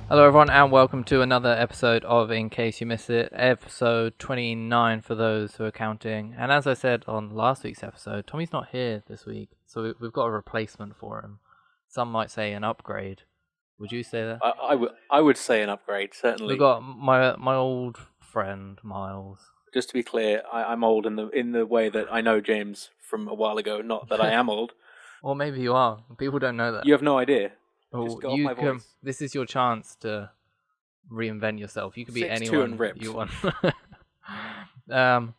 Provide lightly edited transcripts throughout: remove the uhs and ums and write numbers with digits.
Hello everyone and welcome to another episode of In Case You Missed It, episode 29 for those who are counting. And as I said on last week's episode, Tommy's not here this week, so we've got a replacement for him. Some might say an upgrade. Would you say that? I would say an upgrade, certainly. We've got my old friend, Miles. Just to be clear, I'm old in the way that I know James from a while ago, not that I am old. Or maybe you are. People don't know that. You have no idea. Just go off my voice. This is your chance to reinvent yourself. You could be 6'2" anyone and ripped. you want. But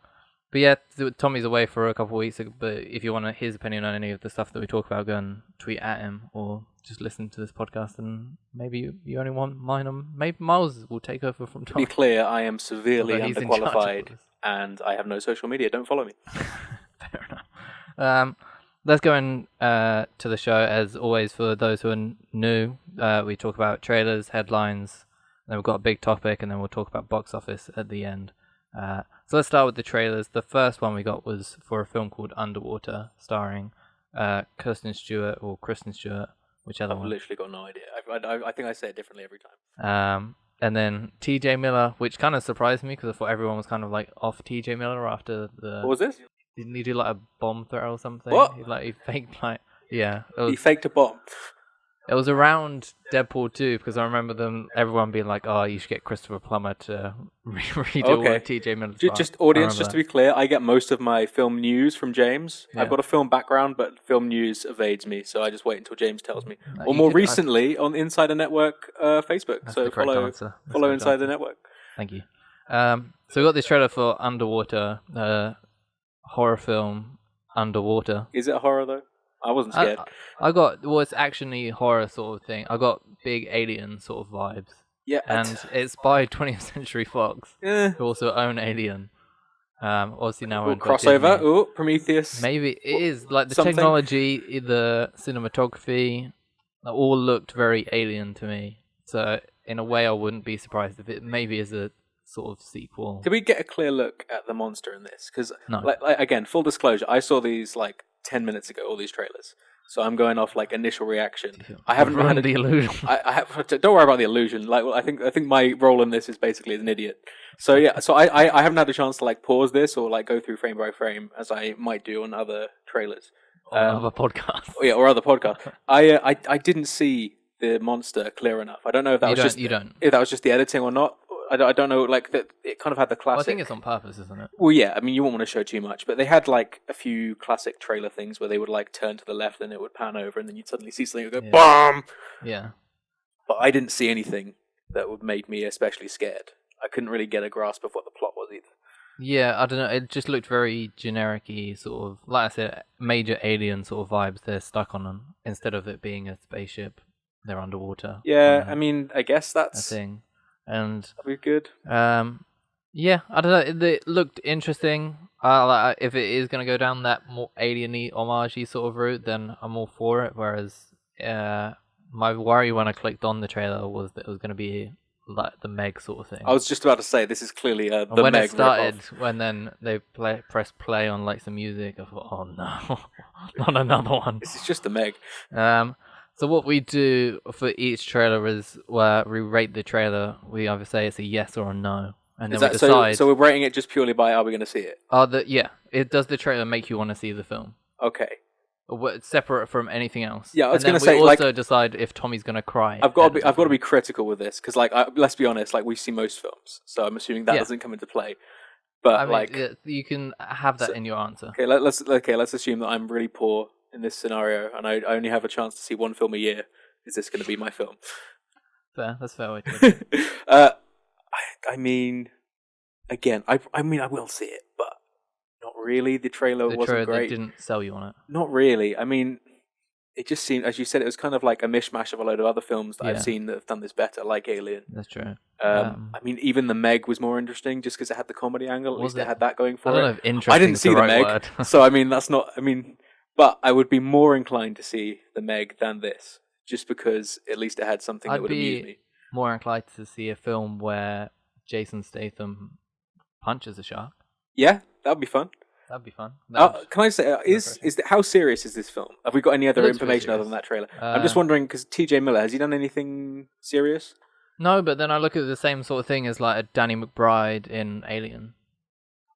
yeah, Tommy's away for a couple of weeks. But if you want his opinion on any of the stuff that we talk about, go and tweet at him or just listen to this podcast. And maybe you only want mine. Maybe Miles will take over from Tommy. To be clear, I am severely underqualified and I have no social media. Don't follow me. Fair enough. Let's go into the show. As always, for those who are new, we talk about trailers, headlines, then we've got a big topic, and then we'll talk about box office at the end. So let's start with the trailers. The first one we got was for a film called Underwater, starring Kristen Stewart, whichever one. I've literally got no idea. I think I say it differently every time. And then T.J. Miller, which kind of surprised me because I thought everyone was kind of like off T.J. Miller after the... What was this? Didn't he do like a bomb threat or something? What? He faked like... Yeah. He faked a bomb. It was around Deadpool 2 because I remember everyone being like, "Oh, you should get Christopher Plummer to redo what TJ Miller's part." Just audience, just to be clear, I get most of my film news from James. Yeah. I've got a film background, but film news evades me, so I just wait until James tells me. Or more recently, on Insider Network Facebook. That's so follow Insider Network. Thank you. So we got this trailer for Underwater, horror film Underwater. Is it a horror though? I wasn't scared. It's actually horror sort of thing. I got big alien sort of vibes. Yeah. And it's by 20th Century Fox, who also own Alien. Obviously now we're crossover. Ooh, Prometheus. Maybe it is. Like the technology, the cinematography, all looked very Alien to me. So in a way I wouldn't be surprised if it maybe is a sort of sequel. Did we get a clear look at the monster in this? Because, no. Again, full disclosure, I saw these 10 minutes ago, all these trailers. So I'm going off initial reaction. I haven't had the illusion. Don't worry about the illusion. I think my role in this is basically as an idiot. So yeah, so I haven't had a chance to pause this or go through frame by frame as I might do on other trailers. On other podcasts. Or other podcasts. I didn't see the monster clear enough. I don't know if that if that was just the editing or not. I don't know, that it kind of had the classic... Well, I think it's on purpose, isn't it? Well, yeah, I mean, you won't want to show too much, but they had, a few classic trailer things where they would, turn to the left and it would pan over and then you'd suddenly see something that would go, BOOM! Yeah. But I didn't see anything that would make me especially scared. I couldn't really get a grasp of what the plot was either. Yeah, I don't know, it just looked very generic-y, sort of, like I said, major alien sort of vibes they're stuck on them. Instead of it being a spaceship, they're underwater. Yeah, I mean, I guess that's... a thing. And that'd be good. Yeah, I don't know. It looked interesting. If it is going to go down that more alien-y, homage-y sort of route, then I'm all for it. Whereas my worry when I clicked on the trailer was that it was going to be like the Meg sort of thing. I was just about to say this is clearly the when Meg it started, ripoff. When then they press play on some music, I thought, oh no, not another one. This is just the Meg. So what we do for each trailer is where we rate the trailer. We either say it's a yes or a no, and then we decide. So we're rating it just purely by are we going to see it? It does the trailer make you want to see the film? Okay. Separate from anything else. Yeah, I was going to say. We also decide if Tommy's going to cry. I've got to be critical with this because, let's be honest. We see most films, so I'm assuming that doesn't come into play. But you can have that in your answer. Okay, let's assume that I'm really poor in this scenario, and I only have a chance to see one film a year. Is this going to be my film? Fair, that's fair way to I mean, again, I will see it, but not really. The trailer wasn't great. They didn't sell you on it. Not really. I mean, it just seemed, as you said, it was kind of like a mishmash of a load of other films that I've seen that have done this better, like Alien. That's true. I mean, even The Meg was more interesting just because it had the comedy angle. At least it had that going for it. I don't know if interesting I didn't see the Meg, word. So I mean, that's not. I mean, but I would be more inclined to see The Meg than this, just because at least it had something that would amuse me. More inclined to see a film where Jason Statham punches a shark. Yeah, that would be fun. That'd be fun. Can I say, how serious is this film? Have we got any other information other than that trailer? I'm just wondering, because TJ Miller, has he done anything serious? No, but then I look at the same sort of thing as like a Danny McBride in Alien.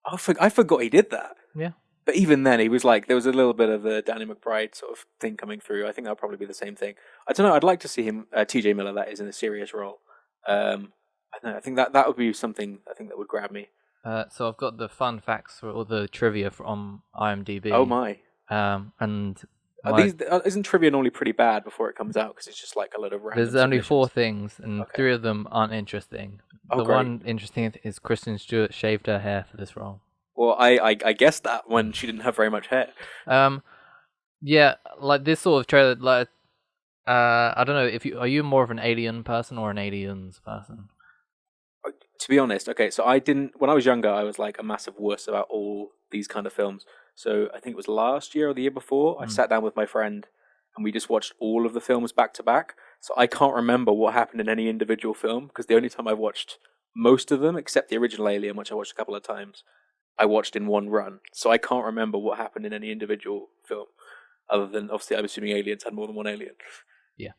I forgot he did that. Yeah. But even then, he was like, there was a little bit of the Danny McBride sort of thing coming through. I think that'll probably be the same thing. I don't know. I'd like to see him, TJ Miller, that is, in a serious role. I don't know. I think that would be something I think that would grab me. So I've got the fun facts for all the trivia from IMDb. Oh my! And isn't trivia normally pretty bad before it comes out because it's just like a lot of random. There's only submissions? 4 things, and 3 of them aren't interesting. The one interesting is Kristen Stewart shaved her hair for this role. Well, I guessed that when she didn't have very much hair. Yeah, like this sort of trailer, like I don't know are you more of an Alien person or an Aliens person? To be honest, okay, so when I was younger, I was like a massive wuss about all these kind of films. So I think it was last year or the year before, I sat down with my friend and we just watched all of the films back to back. So I can't remember what happened in any individual film because the only time I've watched most of them, except the original Alien, which I watched a couple of times, I watched in one run. So I can't remember what happened in any individual film, other than obviously I'm assuming Aliens had more than one alien. Yeah.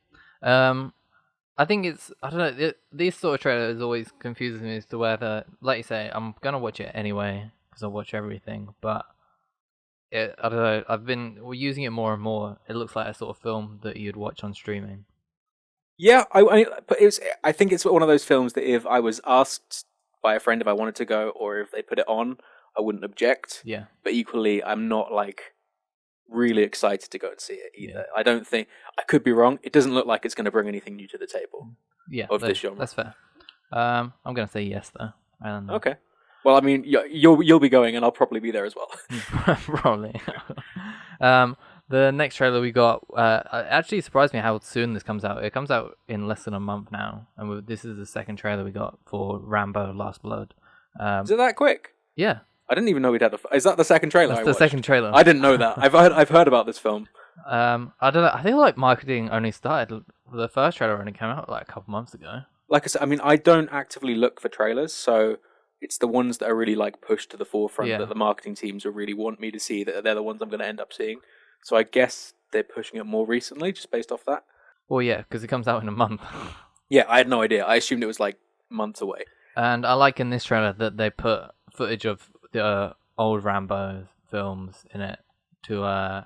I think I don't know, these sort of trailers always confuses me as to whether, like you say, I'm going to watch it anyway because I watch everything, but I don't know, we're using it more and more. It looks like a sort of film that you'd watch on streaming. Yeah, but I think it's one of those films that if I was asked by a friend if I wanted to go or if they put it on, I wouldn't object. Yeah. But equally, I'm not like really excited to go and see it either. Yeah. I don't think, I could be wrong. It doesn't look like it's going to bring anything new to the table. Yeah, of this genre. That's fair. I'm going to say yes though. Okay. Well, I mean, you'll be going, and I'll probably be there as well. Probably. The next trailer we got actually surprised me how soon this comes out. It comes out in less than a month now, and this is the second trailer we got for Rambo: Last Blood. Is it that quick? Yeah. I didn't even know we'd had Is that the second trailer? That's the second trailer. I didn't know that. I've heard about this film. I don't know. I think like marketing only started. The first trailer only came out like a couple months ago. Like I said, I mean, I don't actively look for trailers, so it's the ones that are really like pushed to the forefront that the marketing teams will really want me to see. That they're the ones I'm going to end up seeing. So I guess they're pushing it more recently, just based off that. Well, yeah, because it comes out in a month. Yeah, I had no idea. I assumed it was like months away. And I like in this trailer that they put footage of the old Rambo films in it to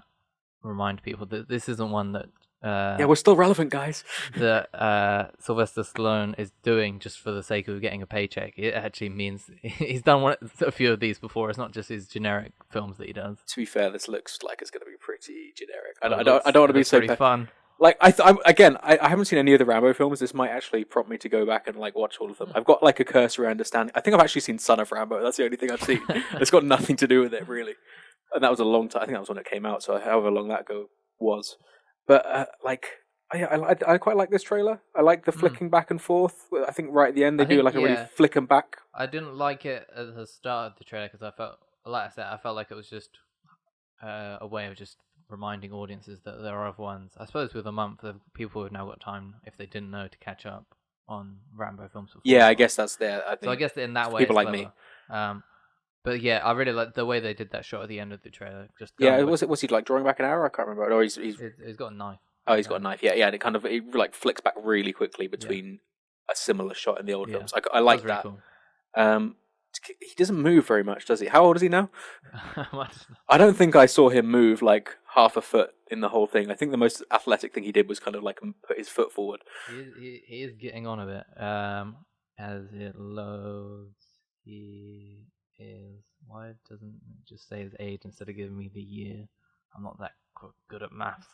remind people that this isn't one that we're still relevant, guys. that Sylvester Stallone is doing just for the sake of getting a paycheck. It actually means he's done a few of these before. It's not just his generic films that he does. To be fair, this looks like it's going to be pretty generic. I don't want to be so fun. Like I haven't seen any of the Rambo films. This might actually prompt me to go back and like watch all of them. I've got like a cursory understanding. I think I've actually seen Son of Rambo. That's the only thing I've seen. It's got nothing to do with it really, and that was a long time. I think that was when it came out. So however long that ago was, but I quite like this trailer. I like the flicking back and forth. I think right at the end they do like a really flicking back. I didn't like it at the start of the trailer because I felt like it was just a way of just reminding audiences that there are other ones. I suppose with a month, people have now got time, if they didn't know, to catch up on Rambo films before. Yeah, I guess that's there. So I guess in that way, people like me. But yeah, I really like the way they did that shot at the end of the trailer. Was he like drawing back an arrow? I can't remember. Or he's got a knife. Oh, he's got a knife. Yeah, and it like flicks back really quickly between a similar shot in the old films. I like that. Really cool. He doesn't move very much, does he? How old is he now? I don't think I saw him move like half a foot in the whole thing. I think the most athletic thing he did was kind of like put his foot forward. He is getting on a bit. As it loads, he is. Why doesn't it just say his age instead of giving me the year? I'm not that good at maths.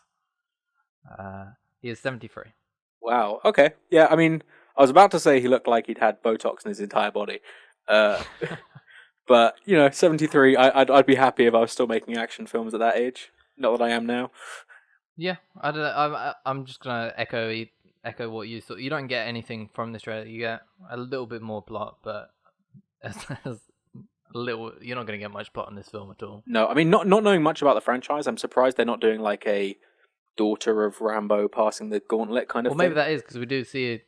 He is 73. Wow. Okay. Yeah. I mean, I was about to say he looked like he'd had Botox in his entire body. But 73. I'd be happy if I was still making action films at that age. Not that I am now. Yeah, I don't know. I'm just gonna echo what you thought. You don't get anything from this trailer. You get a little bit more plot, but you're not gonna get much plot in this film at all. No, I mean not knowing much about the franchise, I'm surprised they're not doing like a daughter of Rambo passing the gauntlet kind of thing. Well, maybe that is because we do see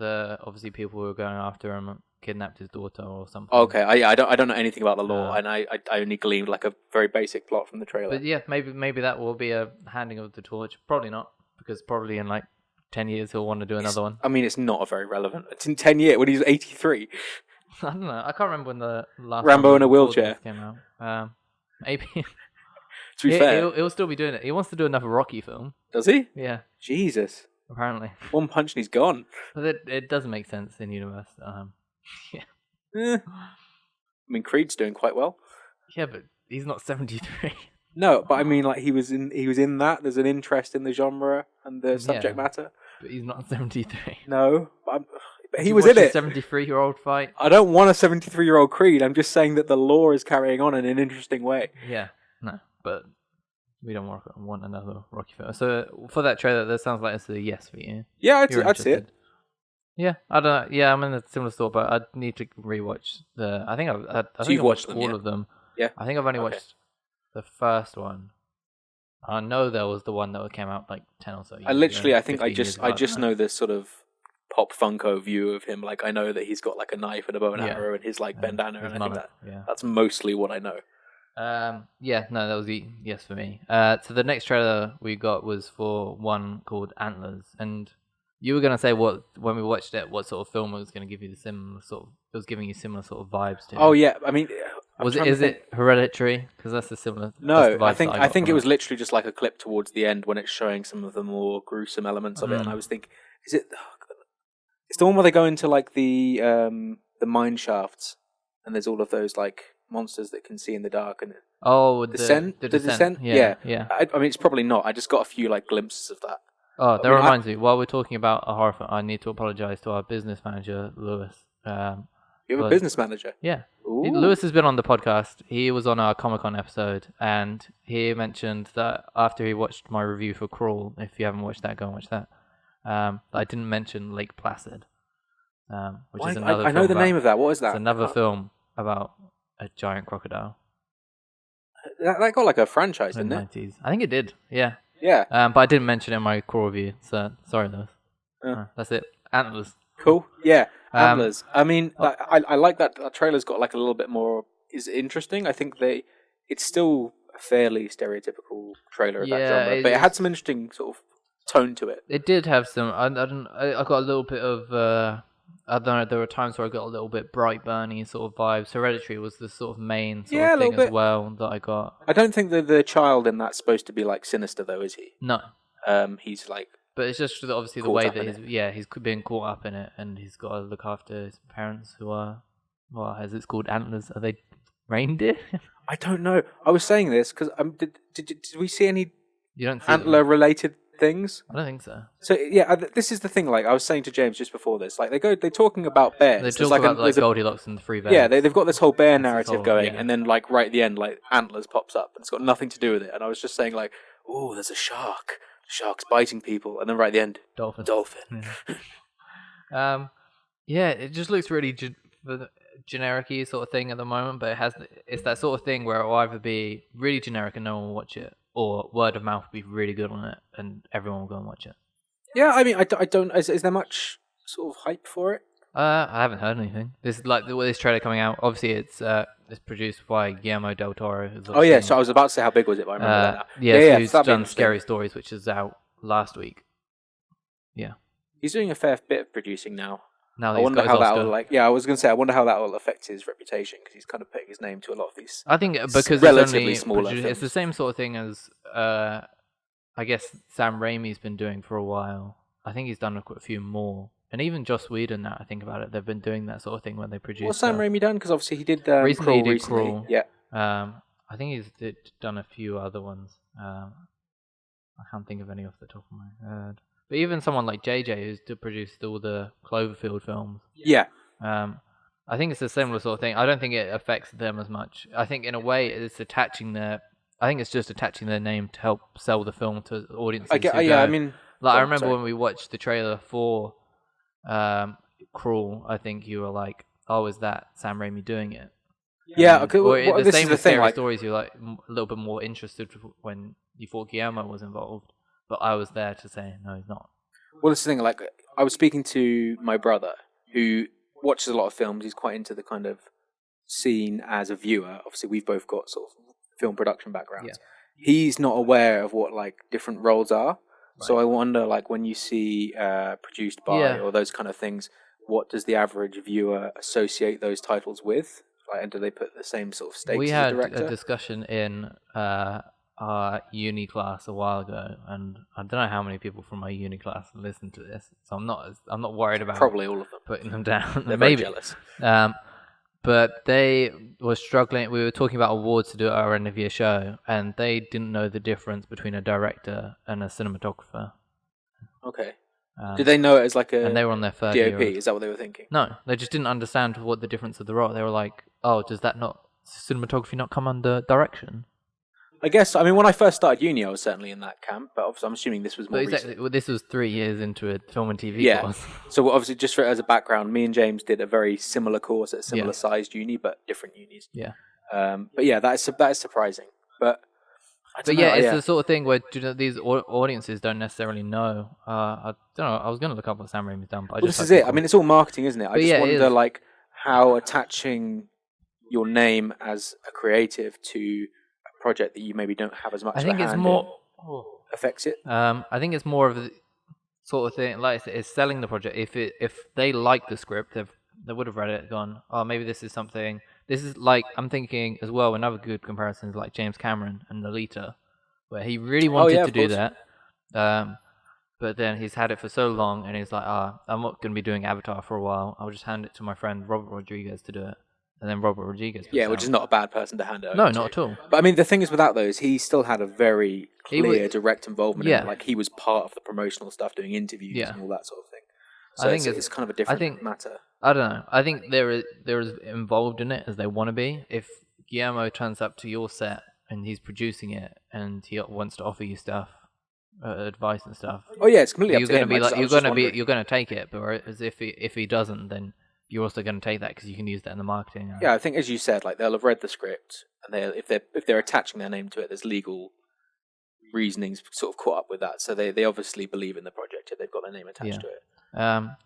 obviously people who are going after him kidnapped his daughter or something. Okay, I don't know anything about the law, and I only gleaned like a very basic plot from the trailer. But yeah, maybe that will be a handing of the torch. Probably not, because probably in like 10 years he'll want to do another one. I mean, it's not a very relevant. It's in 10 years when he's 83. I don't know. I can't remember when the last Rambo one in a before wheelchair. this came out. Maybe. To be fair. He'll still be doing it. He wants to do another Rocky film. Does he? Yeah, Jesus. apparently. One punch and he's gone. But it doesn't make sense in universe. Yeah. I mean, Creed's doing quite well. Yeah, but he's not 73. No, but I mean, like he was in that. There's an interest in the genre and the subject matter. But he's not 73. No, but he was in it. 73-year-old fight. I don't want a 73-year-old Creed. I'm just saying that the lore is carrying on in an interesting way. Yeah, no, but we don't want another Rocky film. So for that trailer, that sounds like it's a yes for you. Yeah, I'd see it. Yeah, I don't know. Yeah, I'm in a similar thought, but I'd need to rewatch the. I think I've watched them, all of them. Yeah, I think I've only watched the first one. I know there was the one that came out like 10 or so years ago, I just know this sort of pop Funko view of him. Like I know that he's got like a knife and a bow and arrow and his like bandana, and I think that's mostly what I know. Yeah, no, that was the yes for me. So the next trailer we got was for one called Antlers, and you were gonna say when we watched it, what sort of film was gonna give you it was giving you similar sort of vibes to. Oh yeah, I mean, is it Hereditary? Because that's a similar. No, I think it was literally just like a clip towards the end when it's showing some of the more gruesome elements of it, and I was thinking, is it? It's the one where they go into like the mine shafts, and there's all of those like monsters that can see in the dark, and the descent. Yeah. I mean, it's probably not. I just got a few like glimpses of that. Oh, that reminds me. While we're talking about a horror film, I need to apologize to our business manager, Lewis. You have a business manager? Yeah. Ooh. Lewis has been on the podcast. He was on our Comic-Con episode, and he mentioned that after he watched my review for Crawl, if you haven't watched that, go and watch that. I didn't mention Lake Placid, which is another. I know the name of that. What is that? It's another film about a giant crocodile. That got like a franchise, didn't it? 90s. I think it did. Yeah. Yeah. But I didn't mention it in my Crawl review, so sorry, Lewis. That's it. Antlers. Cool. Yeah. Antlers. I mean, I like that trailer's got like a little bit more is interesting. I think it's still a fairly stereotypical trailer of that genre, but it had some interesting sort of tone to it. It did have some. I got a little bit of. I don't know. There were times where I got a little bit Brightburny sort of vibes. Hereditary was the sort of main sort of thing as well that I got. I don't think that the child in that's supposed to be like sinister though, is he? No. He's like. But it's just obviously the way that he's been caught up in it, and he's got to look after his parents who are, as it's called, antlers. Are they reindeer? I don't know. I was saying this because did we see any antler-related things? I don't think so. So yeah, this is the thing. Like I was saying to James just before this, like they're talking about bears. They talk about Goldilocks and the three bears. Yeah, they've got this whole bear narrative going, and then like right at the end, like antlers pops up, and it's got nothing to do with it. And I was just saying like, oh, there's a shark. Sharks biting people, and then right at the end, dolphin. Yeah, it just looks really generic-y sort of thing at the moment, but it's that sort of thing where it will either be really generic and no one will watch it, or word of mouth will be really good on it and everyone will go and watch it. Yeah, I mean, I don't. Is there much sort of hype for it? I haven't heard anything. This trailer coming out. Obviously, it's produced by Guillermo del Toro. Oh yeah, so I was about to say how big was it, but I remember that now. Yeah, he's done Scary Stories, which is out last week. Yeah, he's doing a fair bit of producing now. Now I wonder how that will I was going to say, I wonder how that will affect his reputation because he's kind of putting his name to a lot of these. I think because relatively smaller. It's the same sort of thing as I guess Sam Raimi's been doing for a while. I think he's done a few more. And even Joss Whedon, now I think about it, they've been doing that sort of thing when they produce. What's Sam Raimi done? Because obviously he did recently. Crawl. Yeah. I think he's done a few other ones. I can't think of any off the top of my head. But even someone like JJ, who's produced all the Cloverfield films. Yeah. I think it's a similar sort of thing. I don't think it affects them as much. I think in a way it's attaching their name to help sell the film to audiences. I mean, I remember when we watched the trailer for Crawl, I think you were like, "Oh, is that Sam Raimi doing it?" Yeah, the same with Scary Stories. You're like a little bit more interested when you thought Guillermo was involved, but I was there to say no, he's not. Well, this is the thing. Like, I was speaking to my brother who watches a lot of films. He's quite into the kind of scene as a viewer. Obviously, we've both got sort of film production backgrounds. Yeah. He's not aware of what like different roles are. So I wonder, like, when you see produced by or those kind of things, what does the average viewer associate those titles with? Like, and do they put the same sort of stakes We as had a director? a discussion in our uni class a while ago, and I don't know how many people from my uni class listen to this, so I'm not worried about Probably all of them. putting them down. They're Maybe. very jealous. But they were struggling. We were talking about awards to do at our end of year show, and they didn't know the difference between a director and a cinematographer. Okay. Did they know it as like a and they were on their third DOP? year? Is that what they were thinking? No, they just didn't understand what the difference of the role. They were like, "Oh, does that not cinematography not come under direction?" I guess. I mean, when I first started uni, I was certainly in that camp, but obviously, I'm assuming this was more recent. Well, this was 3 years into a film and TV course. So obviously, just as a background, me and James did a very similar course at a similar sized uni, but different unis. Yeah. But yeah, that is surprising. But I don't know, it's the sort of thing where these audiences don't necessarily know. I don't know. I was going to look up what Sam Raimi's done, but this is it. I mean, it's all marketing, isn't it? I just wonder, like, how attaching your name as a creative to a project that you maybe don't have as much. I think it's more affects it. I think it's more of the sort of thing, like it's selling the project. If they like the script, they would have read it and gone, oh, maybe this is something. This is like, I'm thinking as well, another good comparison is like James Cameron and Lolita, where he really wanted to do that, but then he's had it for so long, and he's like, I'm not going to be doing Avatar for a while. I'll just hand it to my friend Robert Rodriguez to do it. And then Robert Rodriguez. Which is not a bad person to hand it over. No, not at all. But I mean, the thing is, without those, he still had a very clear, direct involvement in it. Like, he was part of the promotional stuff, doing interviews and all that sort of thing. So I think it's kind of a different matter. I don't know. I think they're as involved in it as they want to be. If Guillermo turns up to your set and he's producing it and he wants to offer you stuff, advice and stuff. Oh yeah, it's completely up to him. You're gonna take it, but as if he doesn't, then you're also going to take that because you can use that in the marketing. Yeah, I think as you said, like, they'll have read the script, and if they're attaching their name to it, there's legal reasonings sort of caught up with that. So they obviously believe in the project if they've got their name attached to it.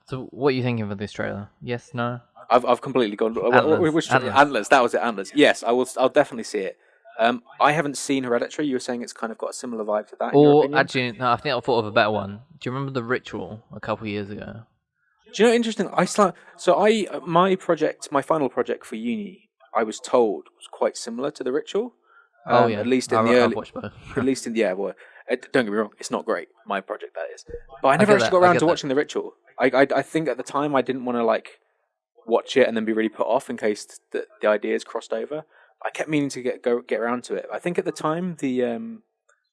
So what are you thinking of this trailer? Yes, no? I've completely gone. Antlers. Antlers. That was it. Antlers. Yes, I will. I'll definitely see it. I haven't seen Hereditary. You were saying it's kind of got a similar vibe to that. Or actually, no, I think I thought of a better one. Do you remember The Ritual a couple of years ago? Do you know, interesting? My final project for uni, I was told was quite similar to The Ritual. At least in the early. I've watched both. At least in don't get me wrong, it's not great. My project, that is. But I never actually got around to watching The Ritual. I think at the time I didn't want to like watch it and then be really put off in case the ideas crossed over. I kept meaning to get around to it. I think at the time the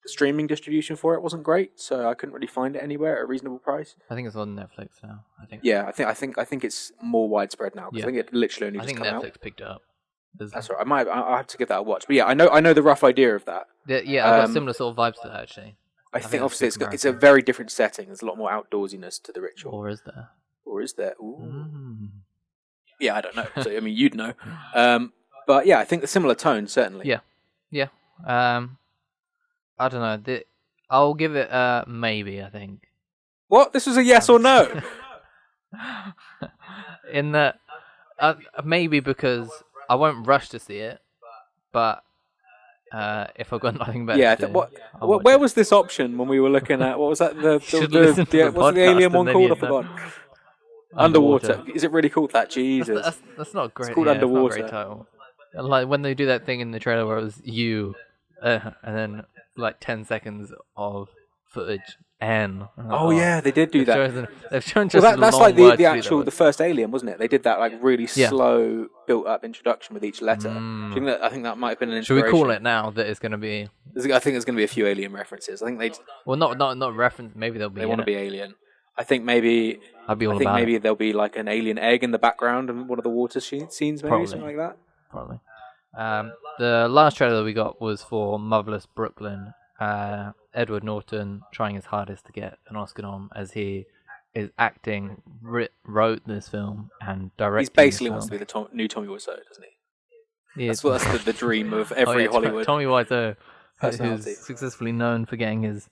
streaming distribution for it wasn't great, so I couldn't really find it anywhere at a reasonable price. I think it's on Netflix now. I think. Yeah, I think it's more widespread now because I think it literally only just come out. I think Netflix picked it up. That's right. I have to give that a watch. But yeah, I know the rough idea of that. I've got similar sort of vibes to that actually. I think obviously it's a very different setting. There's a lot more outdoorsiness to The Ritual. Or is there? Ooh. Yeah, I don't know. So I mean, you'd know. But yeah, I think the similar tone certainly. Yeah. I don't know. I'll give it a maybe. I think. What? This was a yes or no? In that, maybe because I won't rush to see it, but if I've got nothing better to do, where was this option when we were looking at, what was that, what's the alien one called? I forgot. Underwater. Is it really called that? Jesus. That's not great. It's called Underwater. It's not a great title. Like when they do that thing in the trailer where it was you, and then like 10 seconds of footage. Yeah, they did do that. They've shown just that's like the first Alien, wasn't it? They did that like really slow, built-up introduction with each letter. I think that might have been an inspiration. Should we call it now that it's going to be? I think there's going to be a few Alien references. I think they. Well, not reference. Maybe they'll be. They want to be Alien. I think maybe. Maybe there'll be like an alien egg in the background and one of the water scenes, maybe something like that. Probably. The last trailer that we got was for Marvelous Brooklyn. Edward Norton trying his hardest to get an Oscar nom as he is acting, wrote this film and directed. He basically wants to be the new Tommy Wiseau, doesn't he? That's the dream of every Hollywood. Tommy Wiseau, who's successfully known for getting his.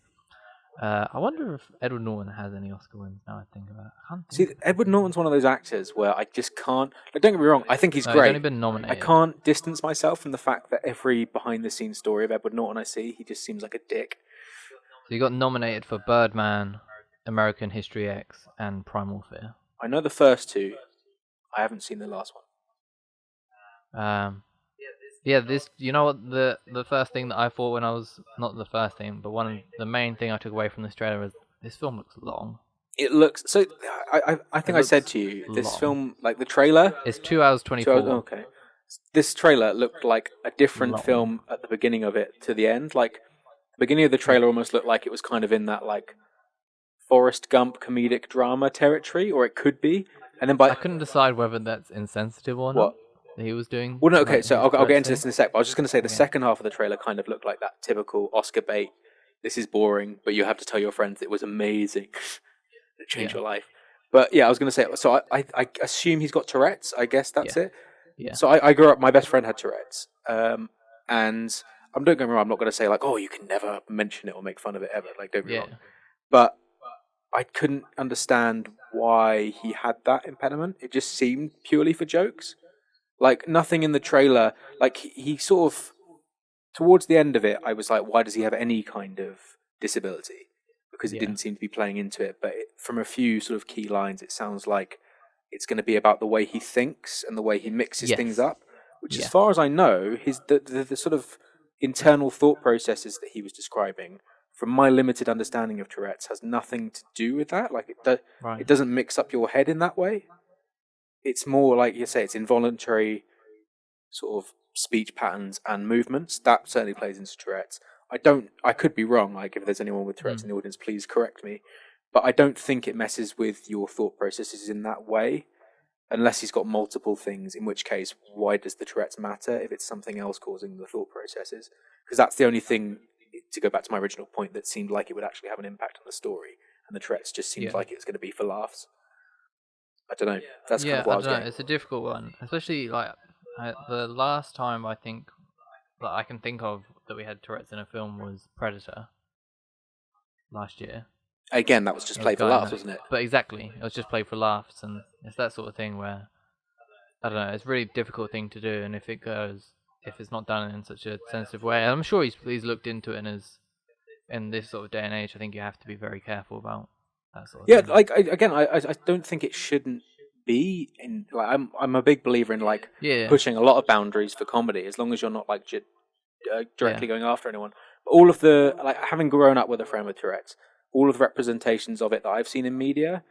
I wonder if Edward Norton has any Oscar wins now I think about it. See, Edward Norton's one of those actors where I just can't. Like, don't get me wrong, I think he's great. He's only been nominated. I can't distance myself from the fact that every behind-the-scenes story of Edward Norton I see, he just seems like a dick. he got nominated for Birdman, American History X, and Primal Fear. I know the first two. I haven't seen the last one. This. You know what the first thing that I thought when I was not the first thing, but the main thing I took away from this trailer was this film looks long. It looks so. I think I said to you this film, like the trailer. It's 2 hours 24. Okay. This trailer looked like a different film at the beginning of it to the end. Like the beginning of the trailer almost looked like it was kind of in that like Forrest Gump comedic drama territory, or it could be. And then I couldn't decide whether that's insensitive or not. That he was doing. Well, no, okay. So I'll get into this in a sec. But I was just going to say the second half of the trailer kind of looked like that typical Oscar bait. This is boring, but you have to tell your friends it was amazing. It changed your life. But yeah, I was going to say. So I assume he's got Tourette's. I guess that's it. Yeah. So I grew up. My best friend had Tourette's, and don't get me wrong. I'm not going to say like, oh, you can never mention it or make fun of it ever. Like, don't get me wrong. But I couldn't understand why he had that impediment. It just seemed purely for jokes. Like nothing in the trailer. Like he sort of towards the end of it, I was like, why does he have any kind of disability? Because it didn't seem to be playing into it. But from a few sort of key lines, it sounds like it's going to be about the way he thinks and the way he mixes things up, which as far as I know, the sort of internal thought processes that he was describing, from my limited understanding of Tourette's, has nothing to do with that. Like it doesn't mix up your head in that way. It's more like you say, it's involuntary sort of speech patterns and movements. That certainly plays into Tourette's. I could be wrong. Like if there's anyone with Tourette's in the audience, please correct me. But I don't think it messes with your thought processes in that way, unless he's got multiple things, in which case, why does the Tourette's matter if it's something else causing the thought processes? Because that's the only thing, to go back to my original point, that seemed like it would actually have an impact on the story, and the Tourette's just seems like it's going to be for laughs. I don't know. That's kind of what I was getting. It's a difficult one, especially like the last time I think that I can think of that we had Tourette's in a film was Predator last year. Again, that was just played for laughs, wasn't it? But exactly, it was just played for laughs, and it's that sort of thing where I don't know. It's a really difficult thing to do, and if it's not done in such a sensitive way, I'm sure he's looked into it, and in this sort of day and age, I think you have to be very careful about that sort of thing. Yeah, like I don't think it shouldn't be in. Like, I'm a big believer in like pushing a lot of boundaries for comedy, as long as you're not like directly going after anyone. But all of the having grown up with a friend with Tourette's, all of the representations of it that I've seen in media,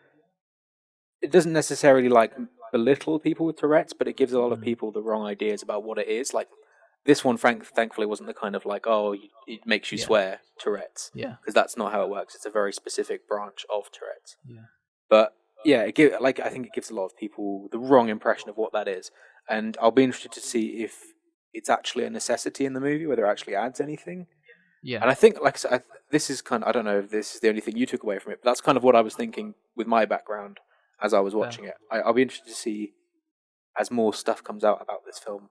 it doesn't necessarily like belittle people with Tourette's, but it gives a lot of people the wrong ideas about what it is. Like this one, thankfully, wasn't the kind of like, oh, it makes you swear Tourette's, because that's not how it works. It's a very specific branch of Tourette's. Yeah. But yeah, I think it gives a lot of people the wrong impression of what that is, and I'll be interested to see if it's actually a necessity in the movie, whether it actually adds anything. Yeah. And I think, like I said, this is kind of, I don't know if this is the only thing you took away from it, but that's kind of what I was thinking with my background as I was watching it. I'll be interested to see as more stuff comes out about this film.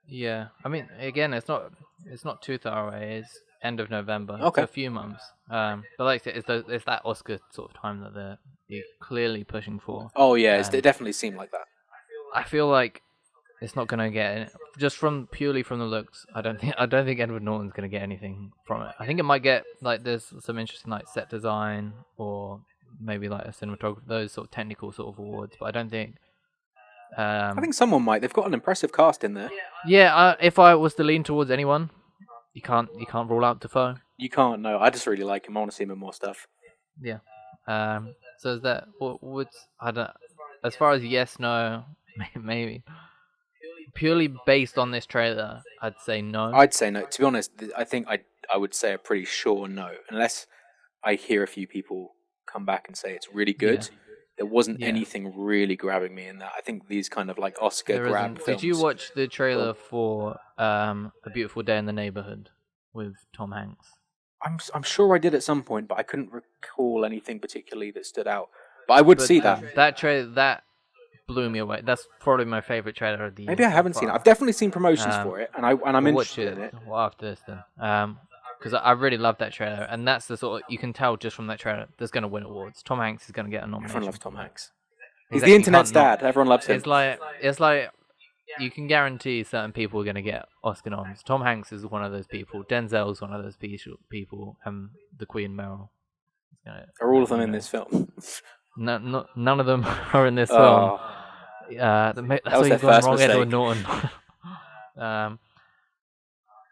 Yeah, I mean, again, it's not too far away. It's end of November. Okay. It's a few months. But like I said, it's that Oscar sort of time that they're clearly pushing for. Oh yeah, it definitely seemed like that. I feel like it's not going to get just purely from the looks. I don't think Edward Norton's going to get anything from it. I think it might get like there's some interesting like set design or maybe like a cinematography, those sort of technical sort of awards. But I don't think. I think someone might. They've got an impressive cast in there. Yeah, if I was to lean towards anyone, you can't rule out Defoe. You can't. No, I just really like him. I want to see him in more stuff. Yeah. So is that would I don't as far as yes no maybe. Purely based on this trailer, I'd say no. I'd say no. To be honest, I think I would say a pretty sure no, unless I hear a few people come back and say it's really good. Yeah. There wasn't anything really grabbing me in that. I think these kind of like Oscar grab films. Did you watch the trailer for A Beautiful Day in the Neighborhood with Tom Hanks? I'm sure I did at some point, but I couldn't recall anything particularly that stood out. But I would see that. That trailer that blew me away. That's probably my favorite trailer of the year. Maybe I haven't seen it. I've definitely seen promotions for it, and I'm interested in it. Well, after this then, because I really love that trailer, and that's the sort of, you can tell just from that trailer that's going to win awards. Tom Hanks is going to get a nomination. Everyone loves Tom Hanks. He's the internet's dad. Everyone loves him. It's like you can guarantee certain people are going to get Oscar noms. Tom Hanks is one of those people. Denzel's one of those people, and the Queen Meryl. Are all of them in this film? None of them are in this film. Oh, That's that why was their he's gone first wrong. mistake. Edward Norton.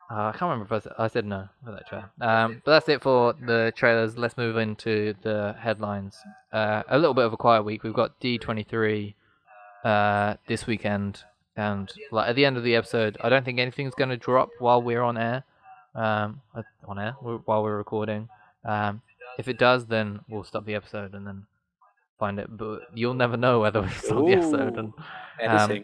I can't remember if I said no for that trailer. But that's it for the trailers. Let's move into the headlines. A little bit of a quiet week. We've got D23 this weekend, and like at the end of the episode, I don't think anything's going to drop while we're on air. While we're recording. If it does, then we'll stop the episode and then find it. But you'll never know whether we stop the episode. And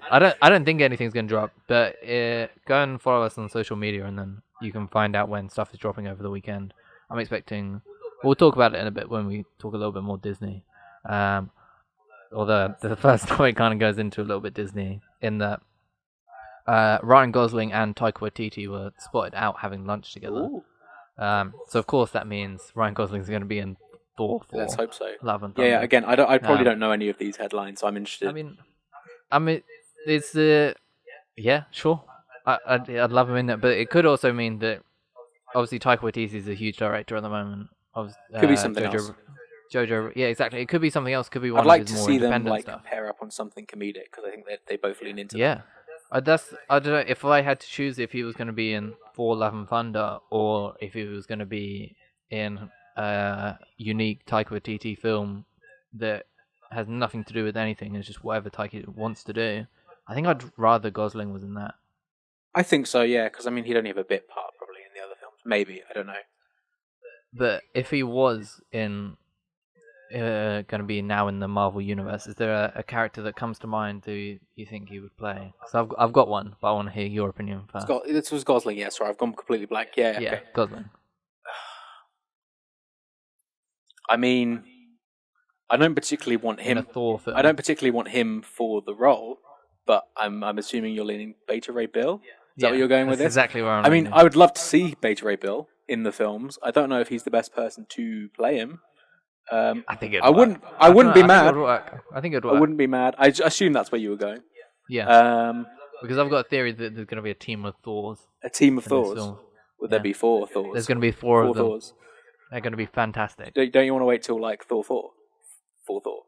I don't think anything's gonna drop. But go and follow us on social media, and then you can find out when stuff is dropping over the weekend. I'm expecting. We'll talk about it in a bit when we talk a little bit more Disney. Although the first topic kind of goes into a little bit Disney in that Ryan Gosling and Taika Waititi were spotted out having lunch together. So of course that means Ryan Gosling's going to be in Thor 4. Let's hope so. Love and Thunder. Yeah. Again, I probably don't know any of these headlines, so I'm interested. I mean, it's yeah, sure. I'd love him in that, but it could also mean that obviously Taika Waititi is a huge director at the moment. Could be something else. Jojo, yeah, exactly. It could be something else. Could be one I'd like of his to more see them independent stuff. pair up on something comedic because I think they both lean into. Yeah, I don't know if I had to choose if he was going to be in Thor: Love and Thunder or if he was going to be in a unique Taika Waititi film that has nothing to do with anything. It's just whatever Taika wants to do. I think I'd rather Gosling was in that. I think so, yeah, because I mean he'd only have a bit part probably in the other films. Maybe, I don't know. But if he was in going to be now in the Marvel universe, is there a character that comes to mind who you think he would play? So I've got one, but I want to hear your opinion first. This was Gosling, yeah. Sorry, I've gone completely blank. Yeah, okay. Gosling. I mean, I don't particularly want him. In a Thor film. I don't particularly want him for the role, but I'm assuming you're leaning Beta Ray Bill. Is that what you're going with this? Exactly where I'm. I mean, I would love to see Beta Ray Bill in the films. I don't know if he's the best person to play him. I think I wouldn't be mad. I think it'd work. I wouldn't be mad. I assume that's where you were going. Yeah. Because I've got a theory that there's going to be a team of Thors. A team of Thors? Would there be 4 Thors? There's going to be 4 of them. Thors. They're going to be fantastic. Don't you want to wait till like Thor 4? 4 Thor.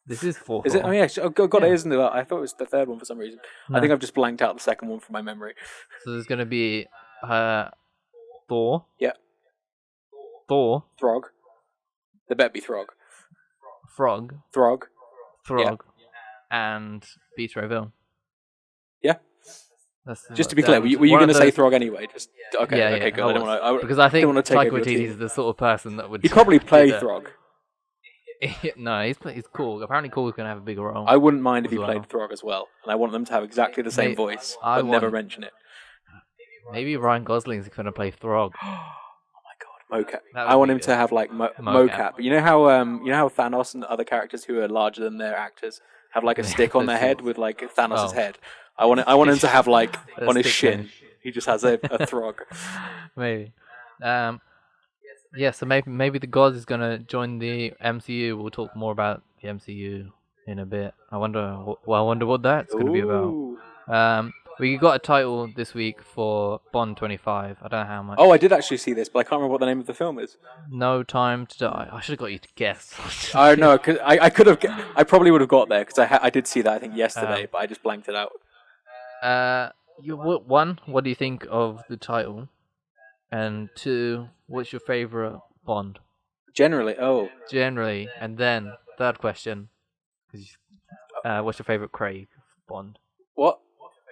This is 4 Is Thor. it? Oh yeah. Oh God, it isn't. I thought it was the third one for some reason. No. I think I've just blanked out the second one from my memory. So there's going to be Thor. Yeah. Thor. Throg. There better be Throg. Frog. Throg. Yeah. And Beta Ray Bill. Yeah. Just to be clear, were you going to say Throg anyway? Okay, good. I don't want to. Because I think Taika Waititi is the sort of person that would. He'd probably play Throg. No, he's cool. Apparently, Cool's going to have a bigger role. I wouldn't mind if he played Throg as well, and I want them to have exactly the same voice, but never mention it. Maybe Ryan Gosling's going to play Throg. Mocap. I want him to have like mocap. You know how Thanos and other characters who are larger than their actors have like a stick on their head with like Thanos' head. I want him to have like on his shin. He just has a Throg. Maybe. So maybe the God is gonna join the MCU. We'll talk more about the MCU in a bit. I wonder what that's gonna be about. We got a title this week for Bond 25. I don't know how much. Oh, I did actually see this, but I can't remember what the name of the film is. No Time to Die. I should have got you to guess. Oh no, because I could have. I probably would have got there because I did see that I think yesterday, but I just blanked it out. One, what do you think of the title? And 2, what's your favorite Bond? Generally, and then third question, what's your favorite Craig Bond? What?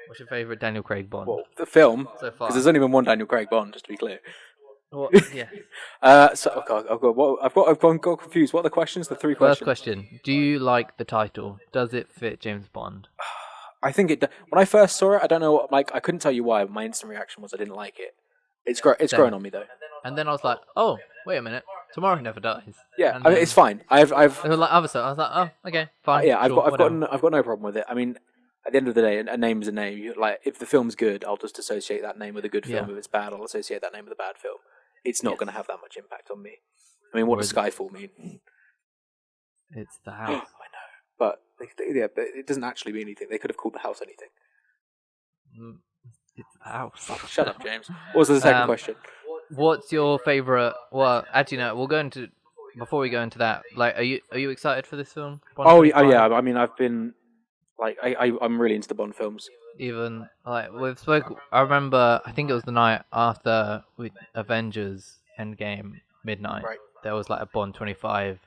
What's your favorite Daniel Craig Bond? Well, the film, so far. Because there's only been one Daniel Craig Bond, just to be clear. Yeah. I've got confused. What are the questions? The 3 questions. First question: do you like the title? Does it fit James Bond? I think it. When I first saw it, I don't know. Like, I couldn't tell you why. But my instant reaction was I didn't like it. It's grown on me though. And then I was like, oh, wait a minute. Tomorrow Never Dies. Yeah, I mean, it's fine. I've. It was like other stuff. I was like, oh, okay, fine. Yeah, I've got no problem with it. I mean, at the end of the day, a name is a name. Like, if the film's good, I'll just associate that name with a good film. If it's bad, I'll associate that name with a bad film. It's not going to have that much impact on me. I mean, what does Skyfall mean? It's the house. I know, but but it doesn't actually mean anything. They could have called the house anything. Mm, It's the house. Shut up, James. What was the second Um, question? What's your favorite? Well, actually, no. We'll go into before we go into that. Like, are you excited for this film? Bond Oh, 25? yeah. I mean, I've been like, I'm really into the Bond films. Even like we've spoke. I remember. I think it was the night after with Avengers Endgame midnight. Right. There was like a Bond 25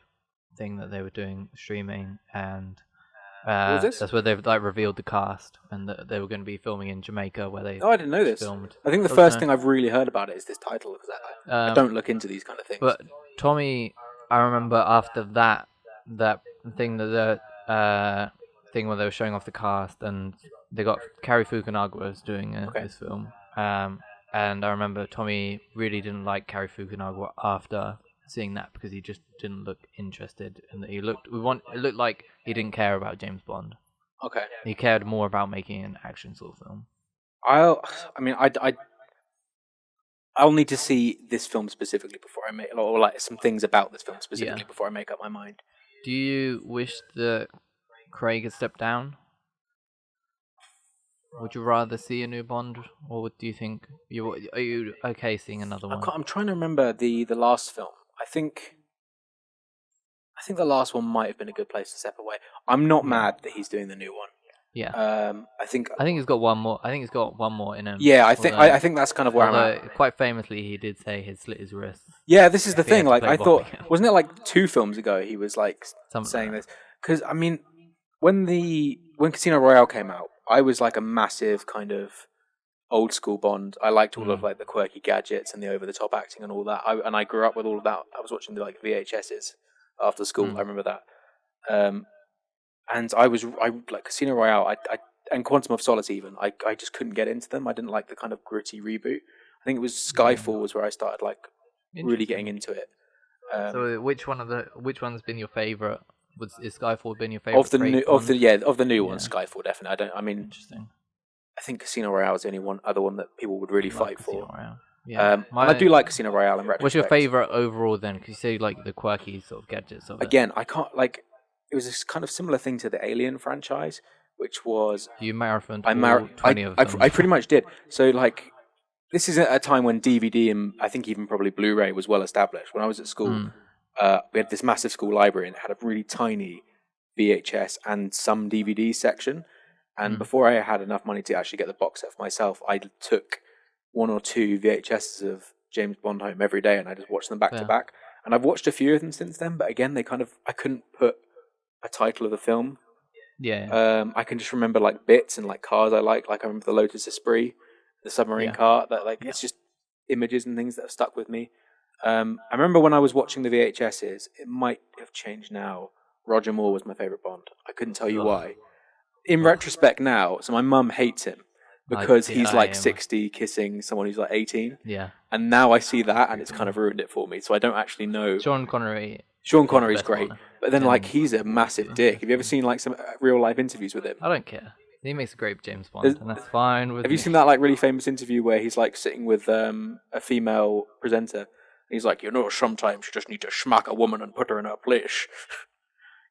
thing that they were doing streaming, and What was this? that's where they've like revealed the cast and that they were going to be filming in Jamaica, where they Oh, I didn't know this. filmed. I think the Oh, first no. thing I've really heard about it is this title, because I Um, don't look into these kind of things. But Tommy, I remember after that thing that the thing where they were showing off the cast and they got Cary Fukunaga was doing this film. And I remember Tommy really didn't like Cary Fukunaga after seeing that because he just didn't look interested and that it looked like he didn't care about James Bond. Okay. He cared more about making an action sort of film. I'll need to see this film specifically before I make, or like some things about this film specifically before I make up my mind. Do you wish that Craig had stepped down? Would you rather see a new Bond, or what do you think? Are you okay seeing another one? I'm trying to remember the last film. I think the last one might have been a good place to step away. I'm not mad that he's doing the new one. Yeah. I think he's got one more. I think he's got one more in him. Yeah, I think that's kind of where I'm at. Quite famously, he did say he'd slit his wrist. Yeah, this is the thing. Like, I thought, again. wasn't it like 2 films ago he was like saying this? Because I mean, when Casino Royale came out, I was like a massive kind of old school Bond. I liked all of like the quirky gadgets and the over the top acting and all that. I grew up with all of that. I was watching the like VHSs after school. I remember that. And I like Casino Royale. And Quantum of Solace even. I just couldn't get into them. I didn't like the kind of gritty reboot. I think it was Skyfall was where I started like really getting into it. So which one's been your favorite? Is Skyfall been your favorite? Of the new one, Skyfall definitely. Interesting. I think Casino Royale is the only other one that people would really fight Casino for. Royale. Yeah. And I do like Casino Royale in retrospect. What's your favorite overall then? Because you say like the quirky sort of gadgets of it. Again, I can't like. It was this kind of similar thing to the Alien franchise, which was you marathoned all 20 of them. I pretty much did. So like, this is at a time when DVD and I think even probably Blu-ray was well established. When I was at school, we had this massive school library and it had a really tiny VHS and some DVD section. And before I had enough money to actually get the box set for myself, I took 1 or 2 VHSs of James Bond home every day and I just watched them back to back. And I've watched a few of them since then, but again, I couldn't put a title of the film. Yeah. I can just remember like bits and like cars I like. Like I remember the Lotus Esprit, the submarine car. That like it's just images and things that have stuck with me. I remember when I was watching the VHSs, it might have changed now. Roger Moore was my favorite Bond. I couldn't tell you why. In retrospect now, so my mum hates him because he's like 60 kissing someone who's like 18. Yeah. And now I see that and it's kind of ruined it for me. So I don't actually know. Sean Connery's great. But then, like, he's a massive dick. Have you ever seen, like, some real-life interviews with him? I don't care. He makes a great James Bond, and that's fine with Have you seen that, like, really famous interview where he's, like, sitting with a female presenter? He's like, sometimes you just need to smack a woman and put her in her place.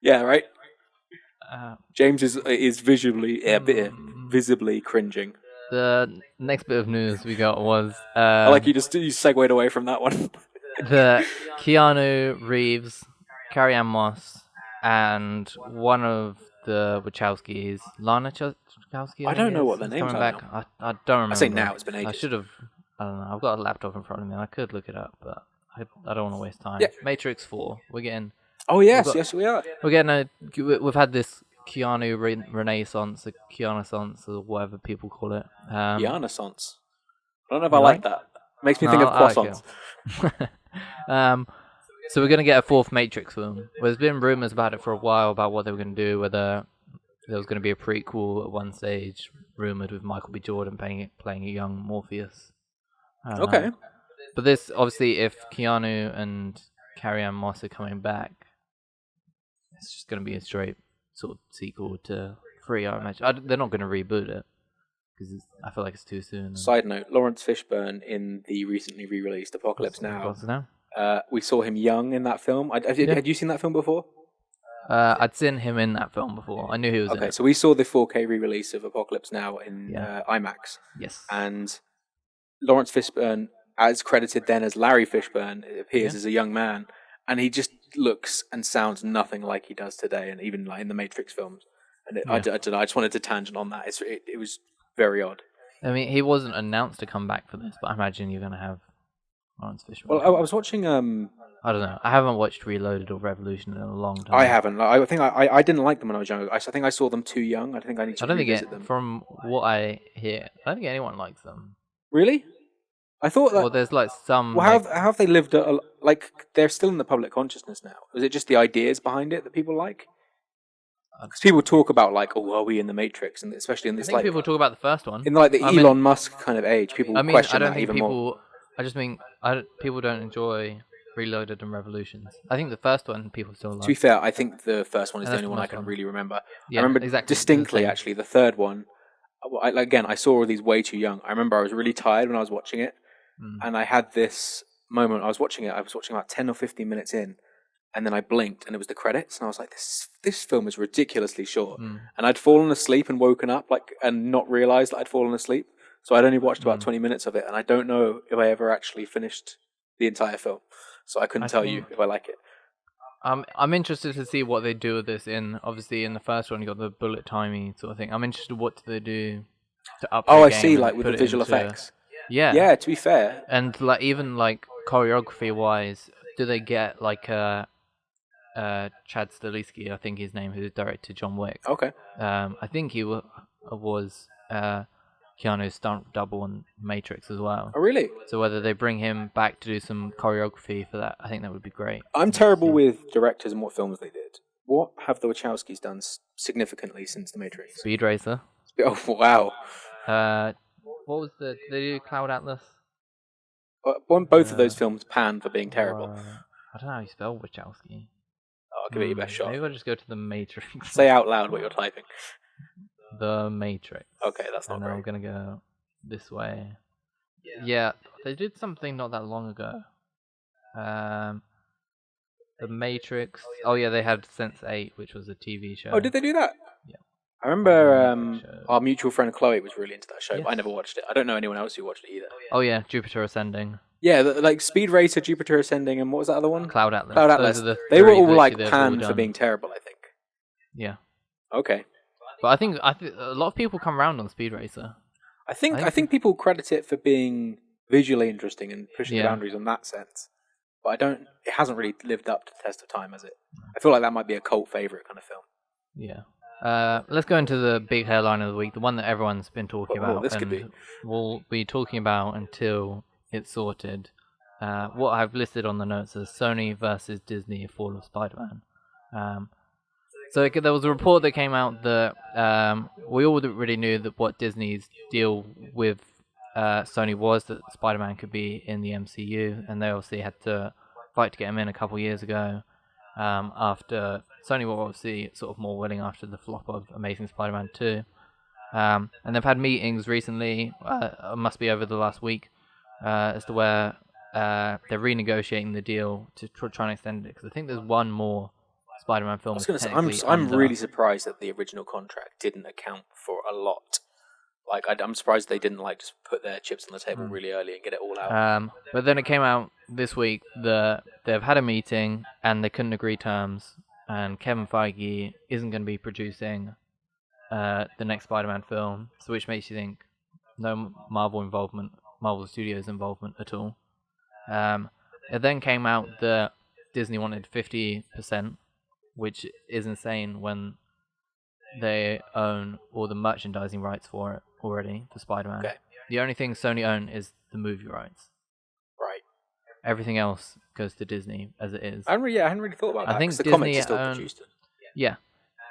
Yeah, right? James is visibly cringing. The next bit of news we got was... I like you segued away from that one. The Keanu Reeves, Carrie-Anne Moss, and one of the Wachowskis, Lana Wachowski. I don't know what their names coming are back. now. I don't remember. I say now, it's been ages. I should have. I don't know. I've got a laptop in front of me. And I could look it up, but I don't want to waste time. Yeah. Matrix 4. We're getting. Oh yes, yes we are. We're getting we've had this Keanu Renaissance, a Keanu-sance, or whatever people call it. Keanu-sance. I don't know if I like that. Makes me think of croissants. So we're going to get a 4th Matrix film. Well, there's been rumors about it for a while about what they were going to do, whether there was going to be a prequel at one stage, rumored with Michael B. Jordan playing a young Morpheus. Okay. But this, obviously, if Keanu and Carrie-Anne Moss are coming back, it's just going to be a straight sort of sequel to 3, I imagine. They're not going to reboot it, because I feel like it's too soon. Side note, Lawrence Fishburne in the recently re-released Apocalypse Now. We saw him young in that film. Had you seen that film before? I'd seen him in that film before. I knew he was in Okay, it. so we saw the 4K re-release of Apocalypse Now in IMAX, Yes. and Lawrence Fishburne, as credited then as Larry Fishburne, it appears as a young man, and he just looks and sounds nothing like he does today, and even like in the Matrix films. And I don't know. I just wanted to tangent on that. It was very odd. I mean, he wasn't announced to come back for this, but I imagine you're going to have Lawrence Fishburne. Well, I was watching. I don't know. I haven't watched Reloaded or Revolution in a long time. I haven't. I think I didn't like them when I was younger. I think I saw them too young. I think I need to revisit them. From what I hear, I don't think anyone likes them. Really? I thought that. Well, there's like some. Well, how have they lived? Like they're still in the public consciousness now. Is it just the ideas behind it that people like? Because people talk about like, oh, are we in the Matrix? And especially in this, I think people talk about the first one. In like the Elon Musk kind of age, people question that even more. I just mean people don't enjoy Reloaded and Revolutions. I think the first one people still like. To be fair, I think the first one is the only one I can really remember. Yeah, I remember exactly distinctly, actually, the third one. Again, I saw all these way too young. I remember I was really tired when I was watching it, and I had this moment. I was watching about 10 or 15 minutes in, and then I blinked, and it was the credits, and I was like, "This film is ridiculously short." And I'd fallen asleep and woken up, and not realized that I'd fallen asleep. So I'd only watched about 20 minutes of it, and I don't know if I ever actually finished the entire film. So I couldn't tell you if I like it. I'm interested to see what they do with this. Obviously in the first one you got the bullet timey sort of thing. I'm interested what do they do to up. Oh, I see. Like with the visual effects. Yeah. Yeah. To be fair, and like even like choreography wise, do they get like Chad Stahelski, I think his name, who directed John Wick. Okay. I think he was Keanu's stunt double on Matrix as well. Oh, really? So whether they bring him back to do some choreography for that, I think that would be great. I'm terrible with directors and what films they did. What have the Wachowskis done significantly since The Matrix? Speed Racer. Oh, wow. What was did they do Cloud Atlas? Both of those films panned for being terrible. I don't know how you spell Wachowski. I'll give it your best shot. Maybe I'll just go to The Matrix. Say out loud what you're typing. The Matrix. Okay, that's not right. great. I'm gonna go this way. Yeah, they did something not that long ago. The Matrix. Oh yeah, they had Sense8, which was a TV show. Oh, did they do that? Yeah. I remember our mutual friend Chloe was really into that show, Yes. but I never watched it. I don't know anyone else who watched it either. Oh yeah, Jupiter Ascending. Yeah, like Speed Racer, Jupiter Ascending, and what was that other one? Cloud Atlas. Cloud Atlas. Those are They were all three like that panned for being terrible, I think. Yeah. Okay. But I think a lot of people come around on Speed Racer. I think people credit it for being visually interesting and pushing the boundaries in that sense. But it hasn't really lived up to the test of time, has it? I feel like that might be a cult favorite kind of film. Yeah. Let's go into the big headline of the week, the one that everyone's been talking about. This could be. We'll be talking about until it's sorted. What I've listed on the notes is Sony versus Disney, Fall of Spider-Man. So there was a report that came out that we all really knew that what Disney's deal with Sony was, that Spider-Man could be in the MCU, and they obviously had to fight to get him in a couple years ago. After Sony were obviously sort of more willing after the flop of Amazing Spider-Man 2. And they've had meetings recently, must be over the last week, as to where they're renegotiating the deal to try and extend it, because I think there's one more Spider-Man film. I was going to say, I'm really surprised that the original contract didn't account for a lot. Like, I'm surprised they didn't just put their chips on the table really early and get it all out. But then it came out this week that they've had a meeting and they couldn't agree terms, and Kevin Feige isn't going to be producing the next Spider-Man film, so which makes you think no Marvel Studios involvement at all. It then came out that Disney wanted 50%, which is insane when they own all the merchandising rights for it already, for Spider-Man. Okay. The only thing Sony own is the movie rights. Right. Everything else goes to Disney as it is. I hadn't really thought about that. I think the Disney comics are still produced. Yeah.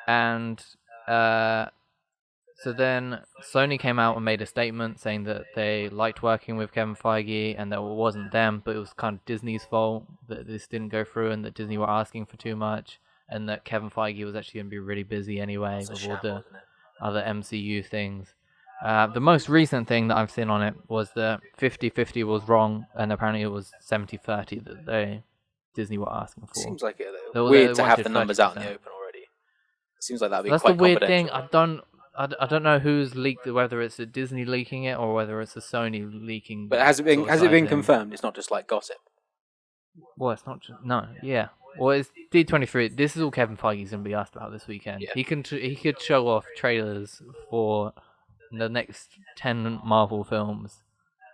And so then Sony came out and made a statement saying that they liked working with Kevin Feige and that it wasn't them, but it was kind of Disney's fault that this didn't go through and that Disney were asking for too much, and that Kevin Feige was actually going to be really busy anyway with all the other MCU things. The most recent thing that I've seen on it was that 50-50 was wrong, and apparently it was 70-30 that Disney were asking for. Seems like weird to have the numbers 30%. Out in the open already. seems like that'd be That's the quite weird confidential. thing. I don't know who's leaked it, whether it's a Disney leaking it or whether it's a Sony leaking. But has it been sort of side thing. confirmed? It's not just like gossip. Well, it's not just no. Yeah. Well, it's D23. This is all Kevin Feige's going to be asked about this weekend. Yeah. He could show off trailers for the next 10 Marvel films,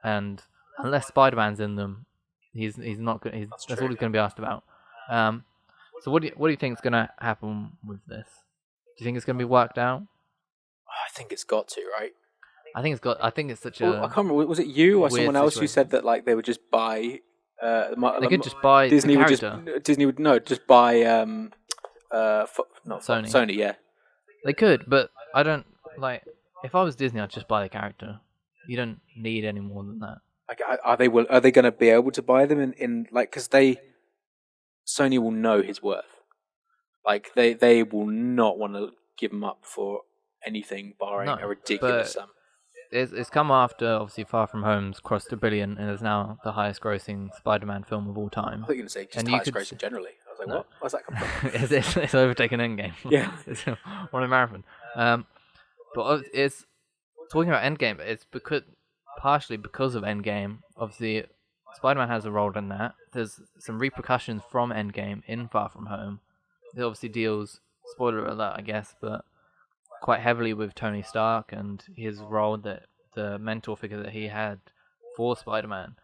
and unless Spider-Man's in them, he's not good. That's all he's going to be asked about. So what do you think is going to happen with this? Do you think it's going to be worked out? I think it's got to, right? I think it's such I can't remember. Was it you or someone else who situation. said that like they would just buy? They could just buy Disney the would character. Disney would just buy not Sony. Sony, yeah. They could, but I don't like. If I was Disney, I'd just buy the character. You don't need any more than that. Like, are they going to be able to buy them in like because Sony will know his worth. Like they will not want to give him up for anything barring a ridiculous sum. It's come after, obviously, Far From Home's crossed $1 billion and is now the highest-grossing Spider-Man film of all time. I thought you were going to say just highest grossing generally. I was like, what? Where's that come from? It's overtaken Endgame. Yeah. It's won a marathon. But it's talking about Endgame. It's partially because of Endgame. Obviously, Spider-Man has a role in that. There's some repercussions from Endgame in Far From Home. It obviously deals, spoiler alert, I guess, but quite heavily with Tony Stark and his role, that the mentor figure that he had for Spider-Man.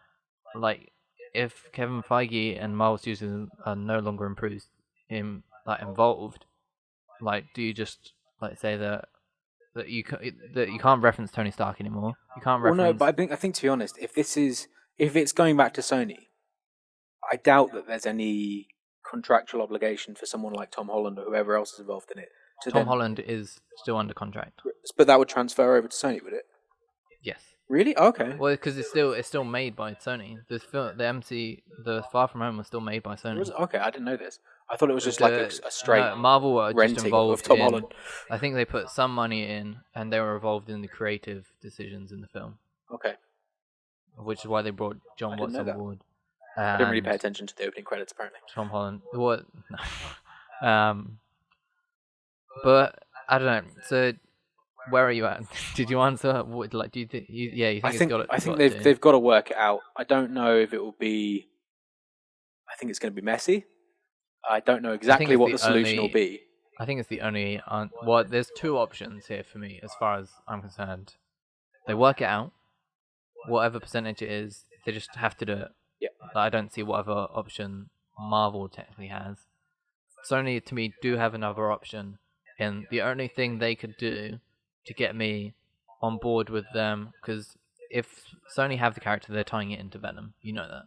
Like, if Kevin Feige and Marvel Studios are no longer involved, like, do you just like say that you can't reference Tony Stark anymore? You can't reference. Well, no, but I think to be honest, if it's going back to Sony, I doubt that there's any contractual obligation for someone like Tom Holland or whoever else is involved in it. Tom Holland is still under contract. But that would transfer over to Sony, would it? Yes. Really? Okay. Well, because it's still made by Sony. The Far From Home was still made by Sony. Okay, I didn't know this. I thought it was just like a straight Marvel were just involved of Tom Holland. I think they put some money in, and they were involved in the creative decisions in the film. Okay. Which is why they brought John Watts on board. I didn't really pay attention to the opening credits, apparently. Tom Holland. What? No. But I don't know. So, where are you at? Did you answer? Like, do you think? You think I think they've got to work it out. I don't know if it will be. I think it's going to be messy. I don't know exactly what the solution will be. I think it's the only. Well, there's two options here for me, as far as I'm concerned. They work it out, whatever percentage it is. They just have to do it. Yeah. I don't see what other option Marvel technically has. Sony, to me, do have another option. And the only thing they could do to get me on board with them, because if Sony have the character, they're tying it into Venom. You know that.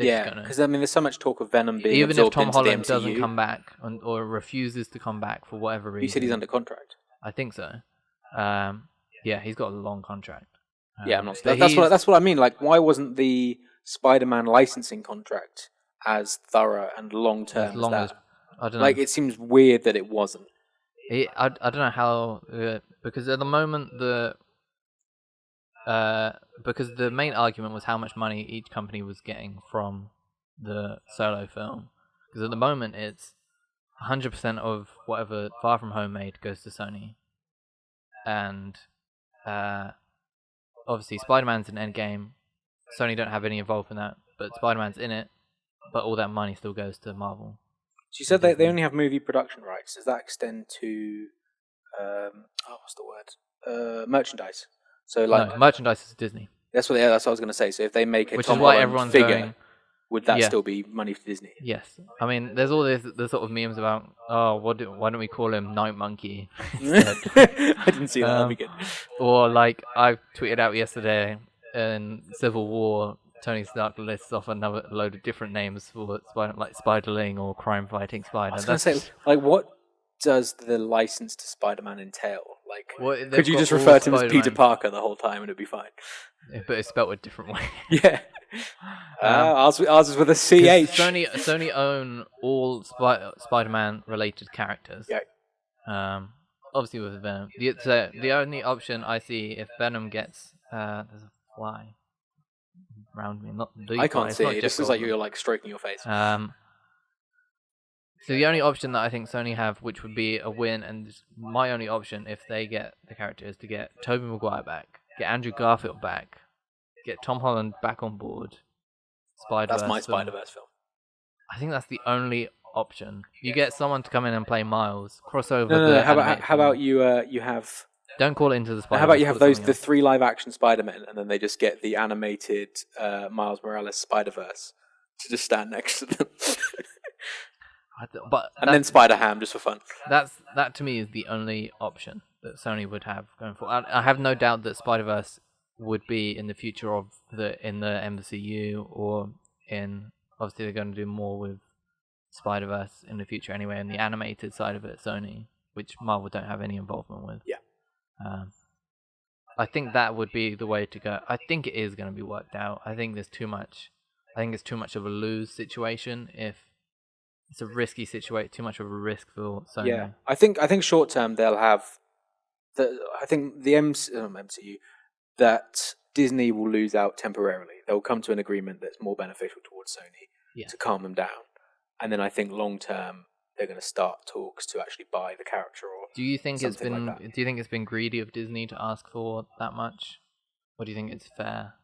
Yeah, because I mean, there's so much talk of Venom being even if Tom into Holland the MCU. doesn't come back or refuses to come back for whatever reason. You said he's under contract. I think so. Yeah, he's got a long contract. Yeah, I'm not. That's what I mean. Like, why wasn't the Spider-Man licensing contract as thorough and long term as that? I don't know. Like, it seems weird that it wasn't. I don't know how, because at the moment because the main argument was how much money each company was getting from the solo film. Because at the moment it's 100% of whatever Far From Home made goes to Sony, and obviously Spider-Man's in Endgame. Sony don't have any involvement in that, but Spider-Man's in it. But all that money still goes to Marvel. She said they only have movie production rights. Does that extend to what's the word? Merchandise. So like no, merchandise is Disney. That's what I was going to say. So if they make a Which Tom is why Holland everyone's figure, going, would that still be money for Disney? Yes. I mean, there's all the sort of memes about why don't we call him Night Monkey? I didn't see that. That'd be good. Or like I tweeted out yesterday in Civil War, Tony Stark lists off another load of different names for Spider, like Spiderling or Crime Fighting Spider. I was going to say, like, what does the license to Spider-Man entail? Like, could you just refer to him as Peter Parker the whole time and it'd be fine? Yeah, but it's spelled a different way. Yeah. Ours is with a CH. Sony own all Spider-Man related characters. Yeah. Obviously with Venom. The only option I see if Venom gets there's a fly around me. Not the I can't fly. see it. It just looks like you're like stroking your face. So the only option that I think Sony have, which would be a win, and my only option if they get the character, is to get Tobey Maguire back, get Andrew Garfield back, get Tom Holland back on board. Spider-Verse. That's my Spider-Verse film. I think that's the only option. You get someone to come in and play Miles, crossover. No. How about you have? Don't call it Into the Spider-Verse. How about you have the 3 live-action Spider-Men, and then they just get the animated Miles Morales Spider-Verse to just stand next to them. And then Spider-Ham just for fun. That to me is the only option that Sony would have going forward. I have no doubt that Spider-Verse would be in the future of in the MCU, or in, obviously they're going to do more with Spider-Verse in the future anyway, and the animated side of it, Sony, which Marvel don't have any involvement with. Yeah. I think that would be the way to go. I think it is going to be worked out. I think it's too much of a lose situation if it's a risky situation, too much of a risk for Sony. Yeah, I think short term they'll have the MCU that Disney will lose out temporarily. They'll come to an agreement that's more beneficial towards Sony to calm them down, and then I think long term they're going to start talks to actually buy the character. Or do you think it's been? Like do you think it's been greedy of Disney to ask for that much, or do you think it's fair?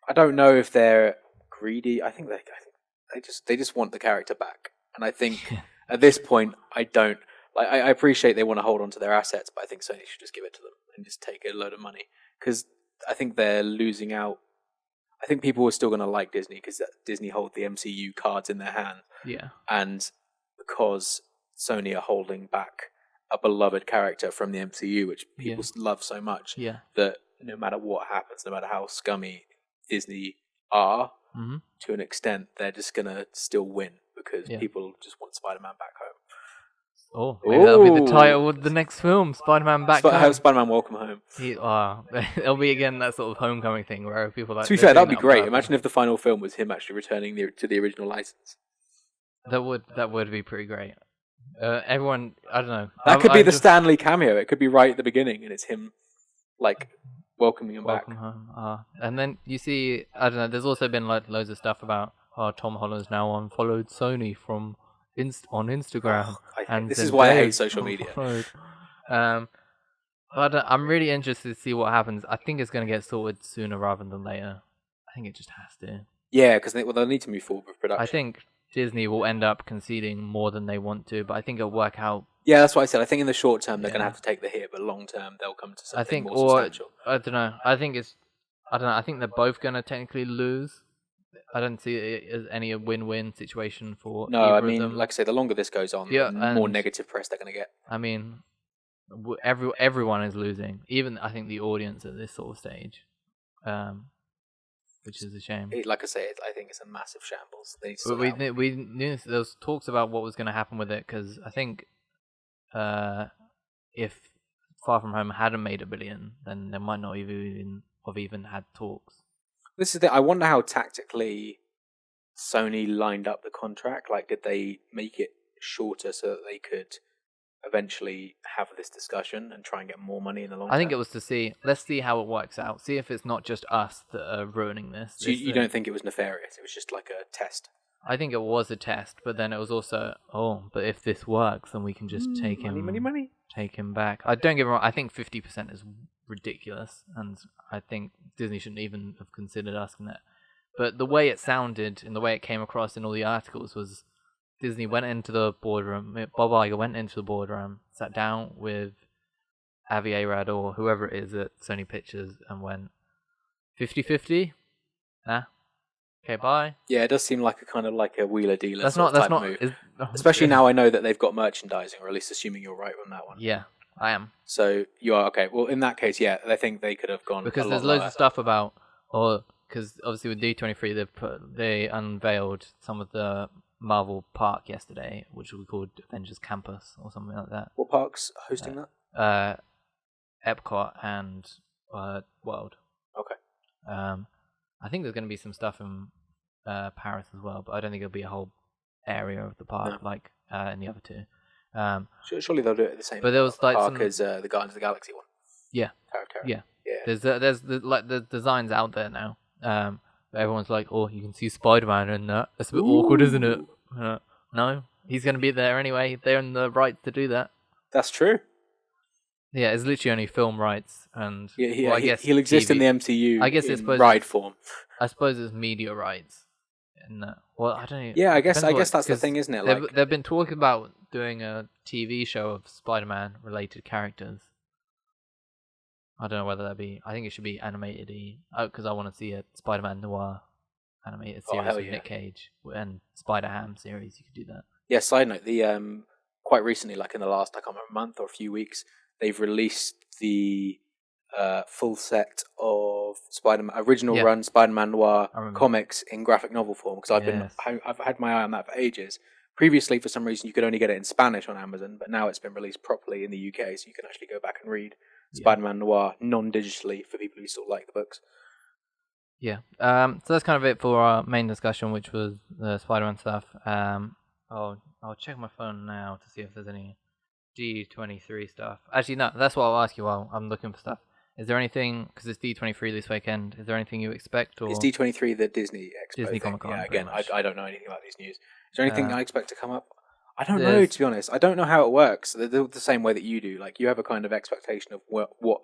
I don't know if they're greedy. I think they just want the character back, and I think at this point I don't. Like, I appreciate they want to hold on to their assets, but I think Sony should just give it to them and just take a load of money, because I think they're losing out. I think people are still going to like Disney because Disney hold the MCU cards in their hand. Yeah. And because Sony are holding back a beloved character from the MCU, which people love so much, that no matter what happens, no matter how scummy Disney are, to an extent, they're just going to still win because people just want Spider-Man back home. Oh, maybe that'll be the title of the next film, Spider-Man Back Home. Spider-Man Welcome Home. It'll be again that sort of homecoming thing where people like. To be fair, that'd be great. Imagine if the final film was him actually returning to the original license. That would be pretty great. Everyone, I don't know. That could be the Stan Lee cameo. It could be right at the beginning, and it's him, like, welcoming him back. Welcome home. And then you see, I don't know. There's also been like loads of stuff about Tom Holland's now unfollowed Sony from. On Instagram, and this is why I hate social media. But I'm really interested to see what happens. I think it's going to get sorted sooner rather than later. I think it just has to. Yeah, because they'll need to move forward with production. I think Disney will end up conceding more than they want to, but I think it'll work out. Yeah, that's what I said. I think in the short term they're going to have to take the hit, but long term they'll come to something more substantial. I don't know. I think they're both going to technically lose. I don't see it as any win-win situation for either of them. Like I say, the longer this goes on, the more negative press they're going to get. I mean, everyone is losing. Even, I think, the audience at this sort of stage, which is a shame. Like I say, I think it's a massive shambles. We knew there was talks about what was going to happen with it, because I think if Far From Home hadn't made $1 billion, then they might not even had talks. This is I wonder how tactically Sony lined up the contract. Like, did they make it shorter so that they could eventually have this discussion and try and get more money in the long term? I think it was let's see how it works out. See if it's not just us that are ruining this. So you don't think it was nefarious? It was just like a test? I think it was a test, but then it was also, but if this works, then we can just take him back. I don't get me wrong. I think 50% is ridiculous, and I think Disney shouldn't even have considered asking that. But the way it sounded and the way it came across in all the articles was Disney went into the boardroom. Bob Iger went into the boardroom, sat down with Avi Arad or whoever it is at Sony Pictures, and went 50-50. Nah. Okay, bye. Yeah, it does seem like a kind of like a wheeler dealer move. Especially now I know that they've got merchandising, or at least assuming you're right on that one. Yeah, I am. So you are okay. Well, in that case, yeah, I think they could have gone because there's loads of stuff about, because obviously with D23 they unveiled some of the Marvel Park yesterday, which we called Avengers Campus or something like that. What park's hosting that? Epcot and World. Okay. I think there's going to be some stuff in Paris as well, but I don't think it'll be a whole area of the park like in the other two. Surely they'll do it at the same but there was like park as the Guardians of the Galaxy one. Yeah. Terra. Yeah. There's the designs out there now. But everyone's like, oh, you can see Spider-Man in that. That's a bit awkward, isn't it? No, he's going to be there anyway. They're in the rights to do that. That's true. Yeah, it's literally only film rights, and I guess he'll exist in TV. the MCU. I guess in ride form. I suppose it's media rights. Well, I don't know. Yeah, I guess that's the thing, isn't it? They've been talking about doing a TV show of Spider-Man related characters. I don't know whether that be. I think it should be animated because I want to see a Spider-Man noir animated series with Nick Cage and Spider-Ham series. You could do that. Yeah. Side note: the quite recently, like in the last, I can't remember, month or a few weeks, they've released the full set of Spider-Man original run Spider-Man noir comics in graphic novel form. Because I've had my eye on that for ages. Previously, for some reason, you could only get it in Spanish on Amazon, but now it's been released properly in the UK, so you can actually go back and read Spider-Man Noir non-digitally for people who still like the books. Yeah. So that's kind of it for our main discussion, which was the Spider-Man stuff. I'll check my phone now to see if there's any D23 stuff. Actually, no, that's what I'll ask you while I'm looking for stuff. Is there anything, because it's D23 this weekend, is there anything you expect? Or It's D23, the Disney Expo Disney thing. Comic-Con. Yeah, again, I don't know anything about these news. Is there anything I expect to come up? I don't know, to be honest. I don't know how it works. They're the same way that you do. Like, you have a kind of expectation of what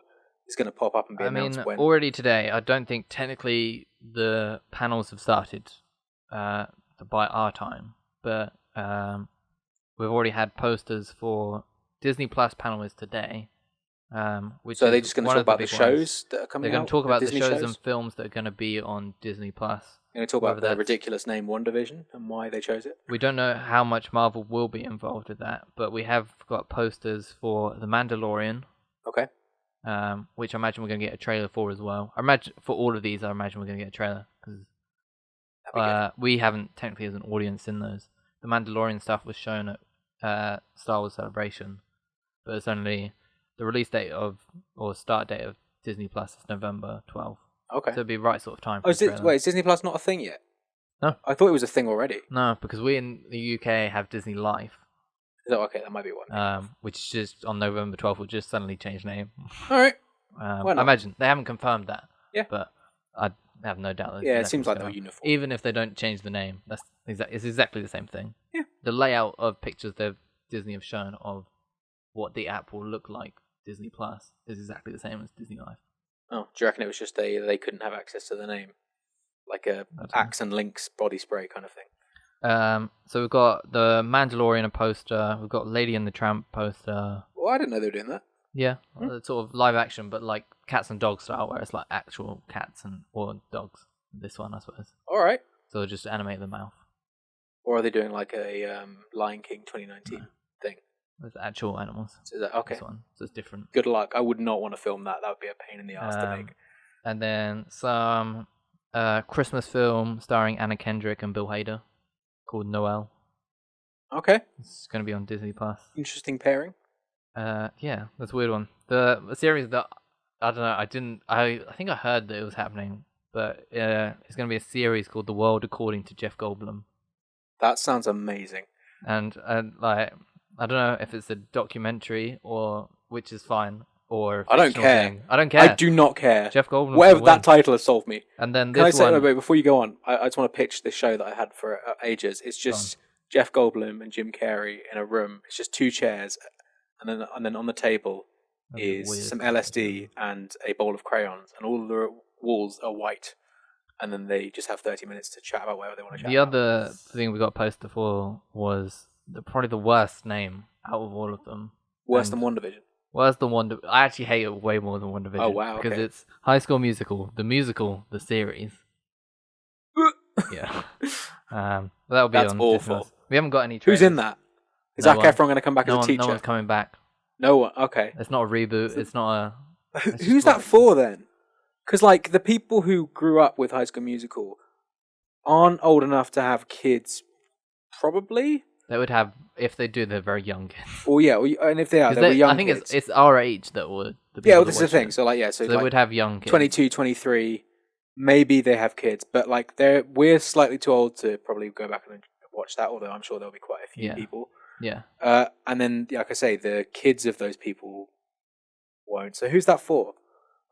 is going to pop up and be announced when. Already today, I don't think technically the panels have started by our time, but we've already had posters for Disney Plus panel is today. So are they just going to talk about the shows that are coming out? They're going to talk about the Disney shows and films that are going to be on Disney Plus. They're going to talk about the ridiculous name WandaVision and why they chose it. We don't know how much Marvel will be involved with that, but we have got posters for The Mandalorian. Okay. Which I imagine we're going to get a trailer for as well. I imagine for all of these, I imagine we're going to get a trailer because we haven't technically as an audience in those. The Mandalorian stuff was shown at Star Wars Celebration, but it's only the release date or start date of Disney Plus is November 12th. Okay. So it'd be right sort of time. Is Disney Plus not a thing yet? No. I thought it was a thing already. No, because we in the UK have Disney Life. Okay, that might be one. Which is just on November 12th will just suddenly change name. All right. I imagine they haven't confirmed that. Yeah. But I have no doubt. It seems like they're uniform. Even if they don't change the name, it's exactly the same thing. Yeah. The layout of pictures Disney have shown of what the app will look like, Disney Plus, is exactly the same as Disney Life. Oh, do you reckon it was just they couldn't have access to the name? Like a Axe and Lynx body spray kind of thing? So we've got the Mandalorian poster, we've got Lady and the Tramp poster. Well, I didn't know they were doing that. Yeah, it's sort of live action, but like cats and dogs style, where it's like actual cats or dogs. This one, I suppose. All right. So just animate the mouth. Or are they doing like a Lion King 2019 thing? With actual animals. So is that okay? This one, so it's different. Good luck. I would not want to film that. That would be a pain in the ass to make. And then some Christmas film starring Anna Kendrick and Bill Hader called Noel. Okay. It's going to be on Disney Plus. Interesting pairing. Yeah, that's a weird one. The series that I don't know. I think I heard that it was happening, but it's going to be a series called The World According to Jeff Goldblum. That sounds amazing. And like, I don't know if it's a documentary which is fine, or I don't care. Thing. I don't care. I do not care. Jeff Goldblum. Whatever that title has solved me. And then Can I say, one... wait, before you go on, I just want to pitch this show that I had for ages. It's just Jeff Goldblum and Jim Carrey in a room. It's just two chairs, and then on the table is some LSD and a bowl of crayons, and all the walls are white. And then they just have 30 minutes to chat about whatever they want to chat about. The other thing we got posted for was probably the worst name out of all of them. Worse than WandaVision? Worse than WandaVision. I actually hate it way more than WandaVision. Oh, wow, because it's High School Musical, the series. Yeah. That'll be That's on awful. Disney. We haven't got any trailers. Who's in that? Is Zac Efron going to come back as a teacher? No one's coming back. No one? Okay. It's not a reboot. It's not a... Who's that for, then? Because, like, the people who grew up with High School Musical aren't old enough to have kids, probably? They would have, if they do, they're very young kids. Well, yeah, and if they are, they're young kids. I think it's our age that would... Yeah, well, this is the thing. So, like, yeah, so they like would have young kids. 22, 23, maybe they have kids, but, like, we're slightly too old to probably go back and watch that, although I'm sure there'll be quite a few people. Yeah. And then, like I say, the kids of those people won't. So who's that for?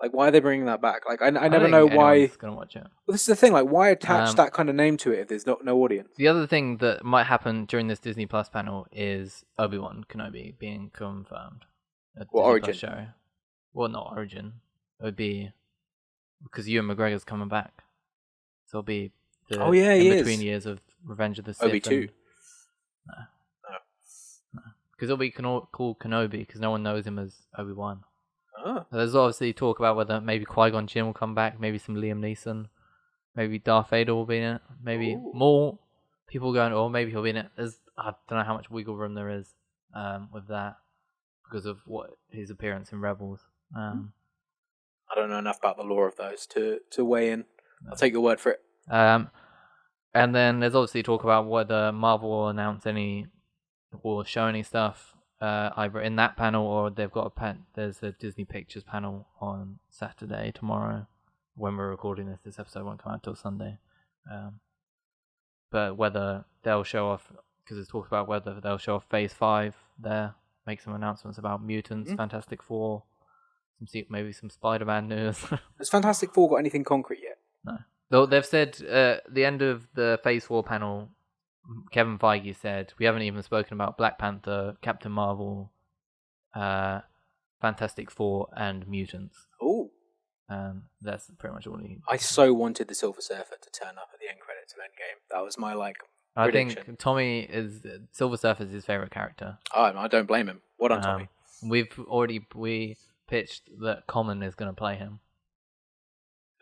Like, why are they bringing that back? Like, I I never don't know think why. anyone's gonna watch it. Well, this is the thing. Like, why attach that kind of name to it if there's no audience? The other thing that might happen during this Disney Plus panel is Obi-Wan Kenobi being confirmed. What, Origin? Show. Well, not Origin. It would be because Ewan McGregor's coming back. So it'll be the in-between years of Revenge of the Sith. Obi-2. No. Because it'll be called Kenobi because no one knows him as Obi-Wan. Oh. There's obviously talk about whether maybe Qui-Gon Jinn will come back, maybe some Liam Neeson, maybe Darth Vader will be in it, maybe more people going, or maybe he'll be in it. I don't know how much wiggle room there is with that because of what his appearance in Rebels. I don't know enough about the lore of those to weigh in. I'll take your word for it. And then there's obviously talk about whether Marvel will announce any or show any stuff either in that panel or they've got there's a Disney Pictures panel on Saturday, tomorrow. When we're recording this episode won't come out till Sunday. But whether they'll show off, because it's talked about whether they'll show off Phase 5 there, make some announcements about mutants, Fantastic Four, maybe some Spiderman news. Has Fantastic Four got anything concrete yet? No. Though they've said the end of the Phase 4 panel, Kevin Feige said, we haven't even spoken about Black Panther, Captain Marvel, Fantastic Four, and mutants. Ooh. That's pretty much all he... I so wanted the Silver Surfer to turn up at the end credits of Endgame. That was my, prediction. I think Tommy is... Silver Surfer's his favourite character. Oh, I don't blame him. What on Tommy? We pitched that Common is going to play him.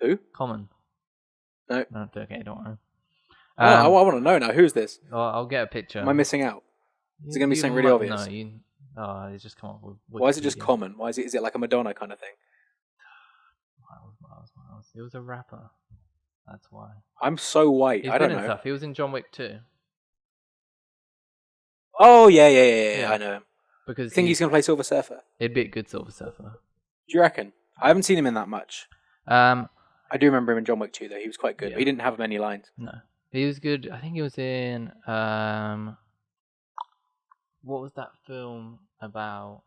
Who? Common. No. Okay, don't worry. I want to know now. Who's this? I'll get a picture. Am I missing out? Is it going to be something really obvious? No, it's just come up with... Why is it just Common? Why is it like a Madonna kind of thing? He was a rapper. That's why. I'm so white. I don't know. Stuff. He was in John Wick 2. Oh, yeah. I know him. Because you think he's going to play Silver Surfer? He'd be a good Silver Surfer. Do you reckon? I haven't seen him in that much. I do remember him in John Wick 2, though. He was quite good. Yeah. But he didn't have many lines. No. He was good. I think he was in... what was that film about?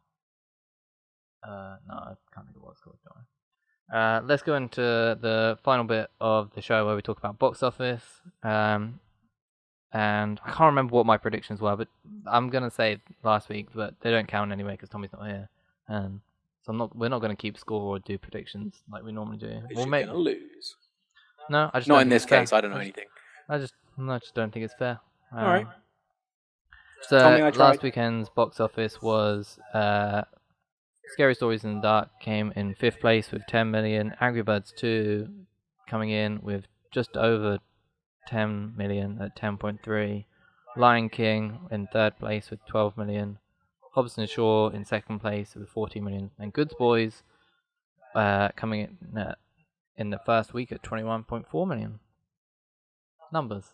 No, I can't think of what it's called. Let's go into the final bit of the show where we talk about box office. And I can't remember what my predictions were, but I'm going to say last week, but they don't count anyway because Tommy's not here. So we're not going to keep score or do predictions like we normally do. We're going to lose. No, I just not in this case. I don't know anything. I just don't think it's fair. All right. So last weekend's box office was Scary Stories in the Dark came in 5th place with 10 million. Angry Birds 2 coming in with just over 10 million at 10.3. Lion King in 3rd place with 12 million. Hobbs & Shaw in 2nd place with 14 million. And Goods Boys coming in the first week at 21.4 million. Numbers.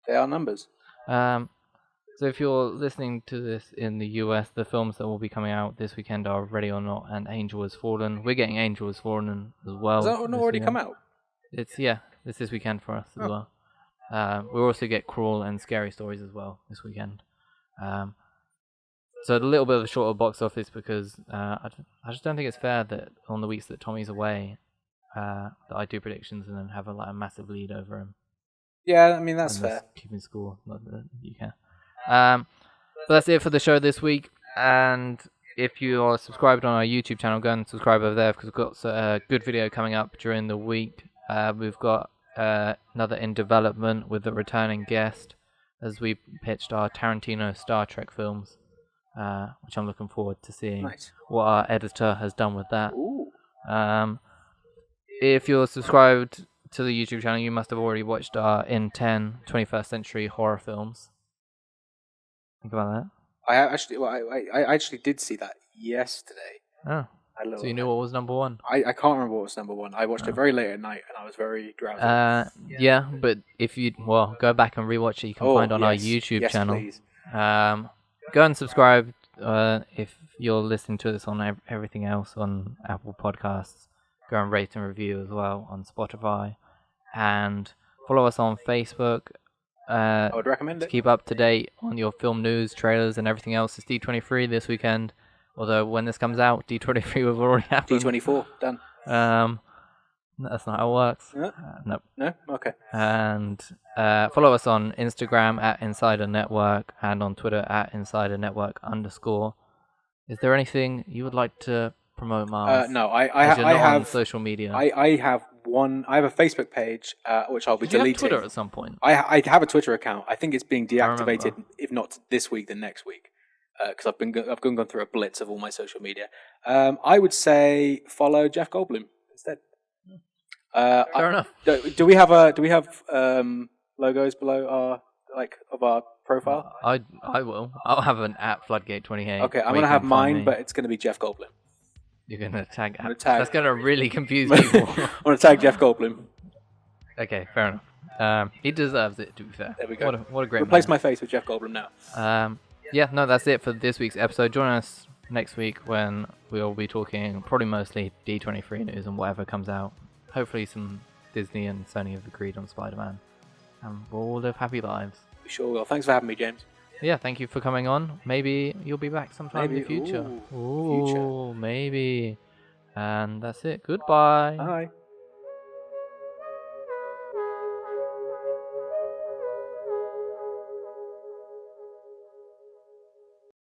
They are numbers. So if you're listening to this in the US, the films that will be coming out this weekend are Ready or Not and Angel Has Fallen. We're getting Angel Has Fallen as well. Has that not already come out? It's this weekend for us as well. We'll also get Crawl and Scary Stories as well this weekend. So a little bit of a shorter box office because I just don't think it's fair that on the weeks that Tommy's away, that I do predictions and then have a massive lead over him. Yeah, I mean that's fair. Keeping score, not that you can. But that's it for the show this week. And if you are subscribed on our YouTube channel, go and subscribe over there because we've got a good video coming up during the week. We've got another in development with a returning guest as we pitched our Tarantino Star Trek films, which I'm looking forward to seeing what our editor has done with that. If you're subscribed to the YouTube channel, you must have already watched our In 10 21st Century horror films. Think about that. I actually did see that yesterday. Oh. So you knew what was number one? I can't remember what was number one. I watched it very late at night and I was very drowsy. Yeah, but if you go back and rewatch it, you can find on our YouTube channel. Please. Go and subscribe if you're listening to this on everything else on Apple Podcasts. Go and rate and review as well on Spotify. And follow us on Facebook. I would recommend it. To keep up to date on your film news, trailers, and everything else. It's D23 this weekend. Although when this comes out, D23 will have already happened. D24, done. That's not how it works. No? Nope. No? Okay. And follow us on Instagram at Insider Network and on Twitter at Insider Network _. Is there anything you would like to promote, Miles? No, As you're not have on social media. I have a Facebook page which I'll be Did you deleting. have Twitter at some point? I have a Twitter account. I think it's being deactivated, remember. if not this week, then next week. Because I've gone through a blitz of all my social media. I would say follow Jeff Goldblum instead. Fair enough. Do we have logos below our profile? I will. I'll have an at Floodgate 28. Okay, I'm gonna have mine, but it's gonna be Jeff Goldblum. You're gonna tag. I'm gonna tag. That's gonna really confuse people. I'm gonna tag Jeff Goldblum. Okay, fair enough. He deserves it. To be fair. There we go. What a great. Replace man. my face with Jeff Goldblum now. Yeah, no, that's it for this week's episode. Join us next week when we'll be talking probably mostly D23 news and whatever comes out. Hopefully some Disney and Sony have agreed on Spider-Man. And we'll all live happy lives. We sure will. Thanks for having me, James. Yeah, thank you for coming on. Maybe you'll be back sometime in the future. Ooh, future. Maybe. And that's it. Goodbye. Bye.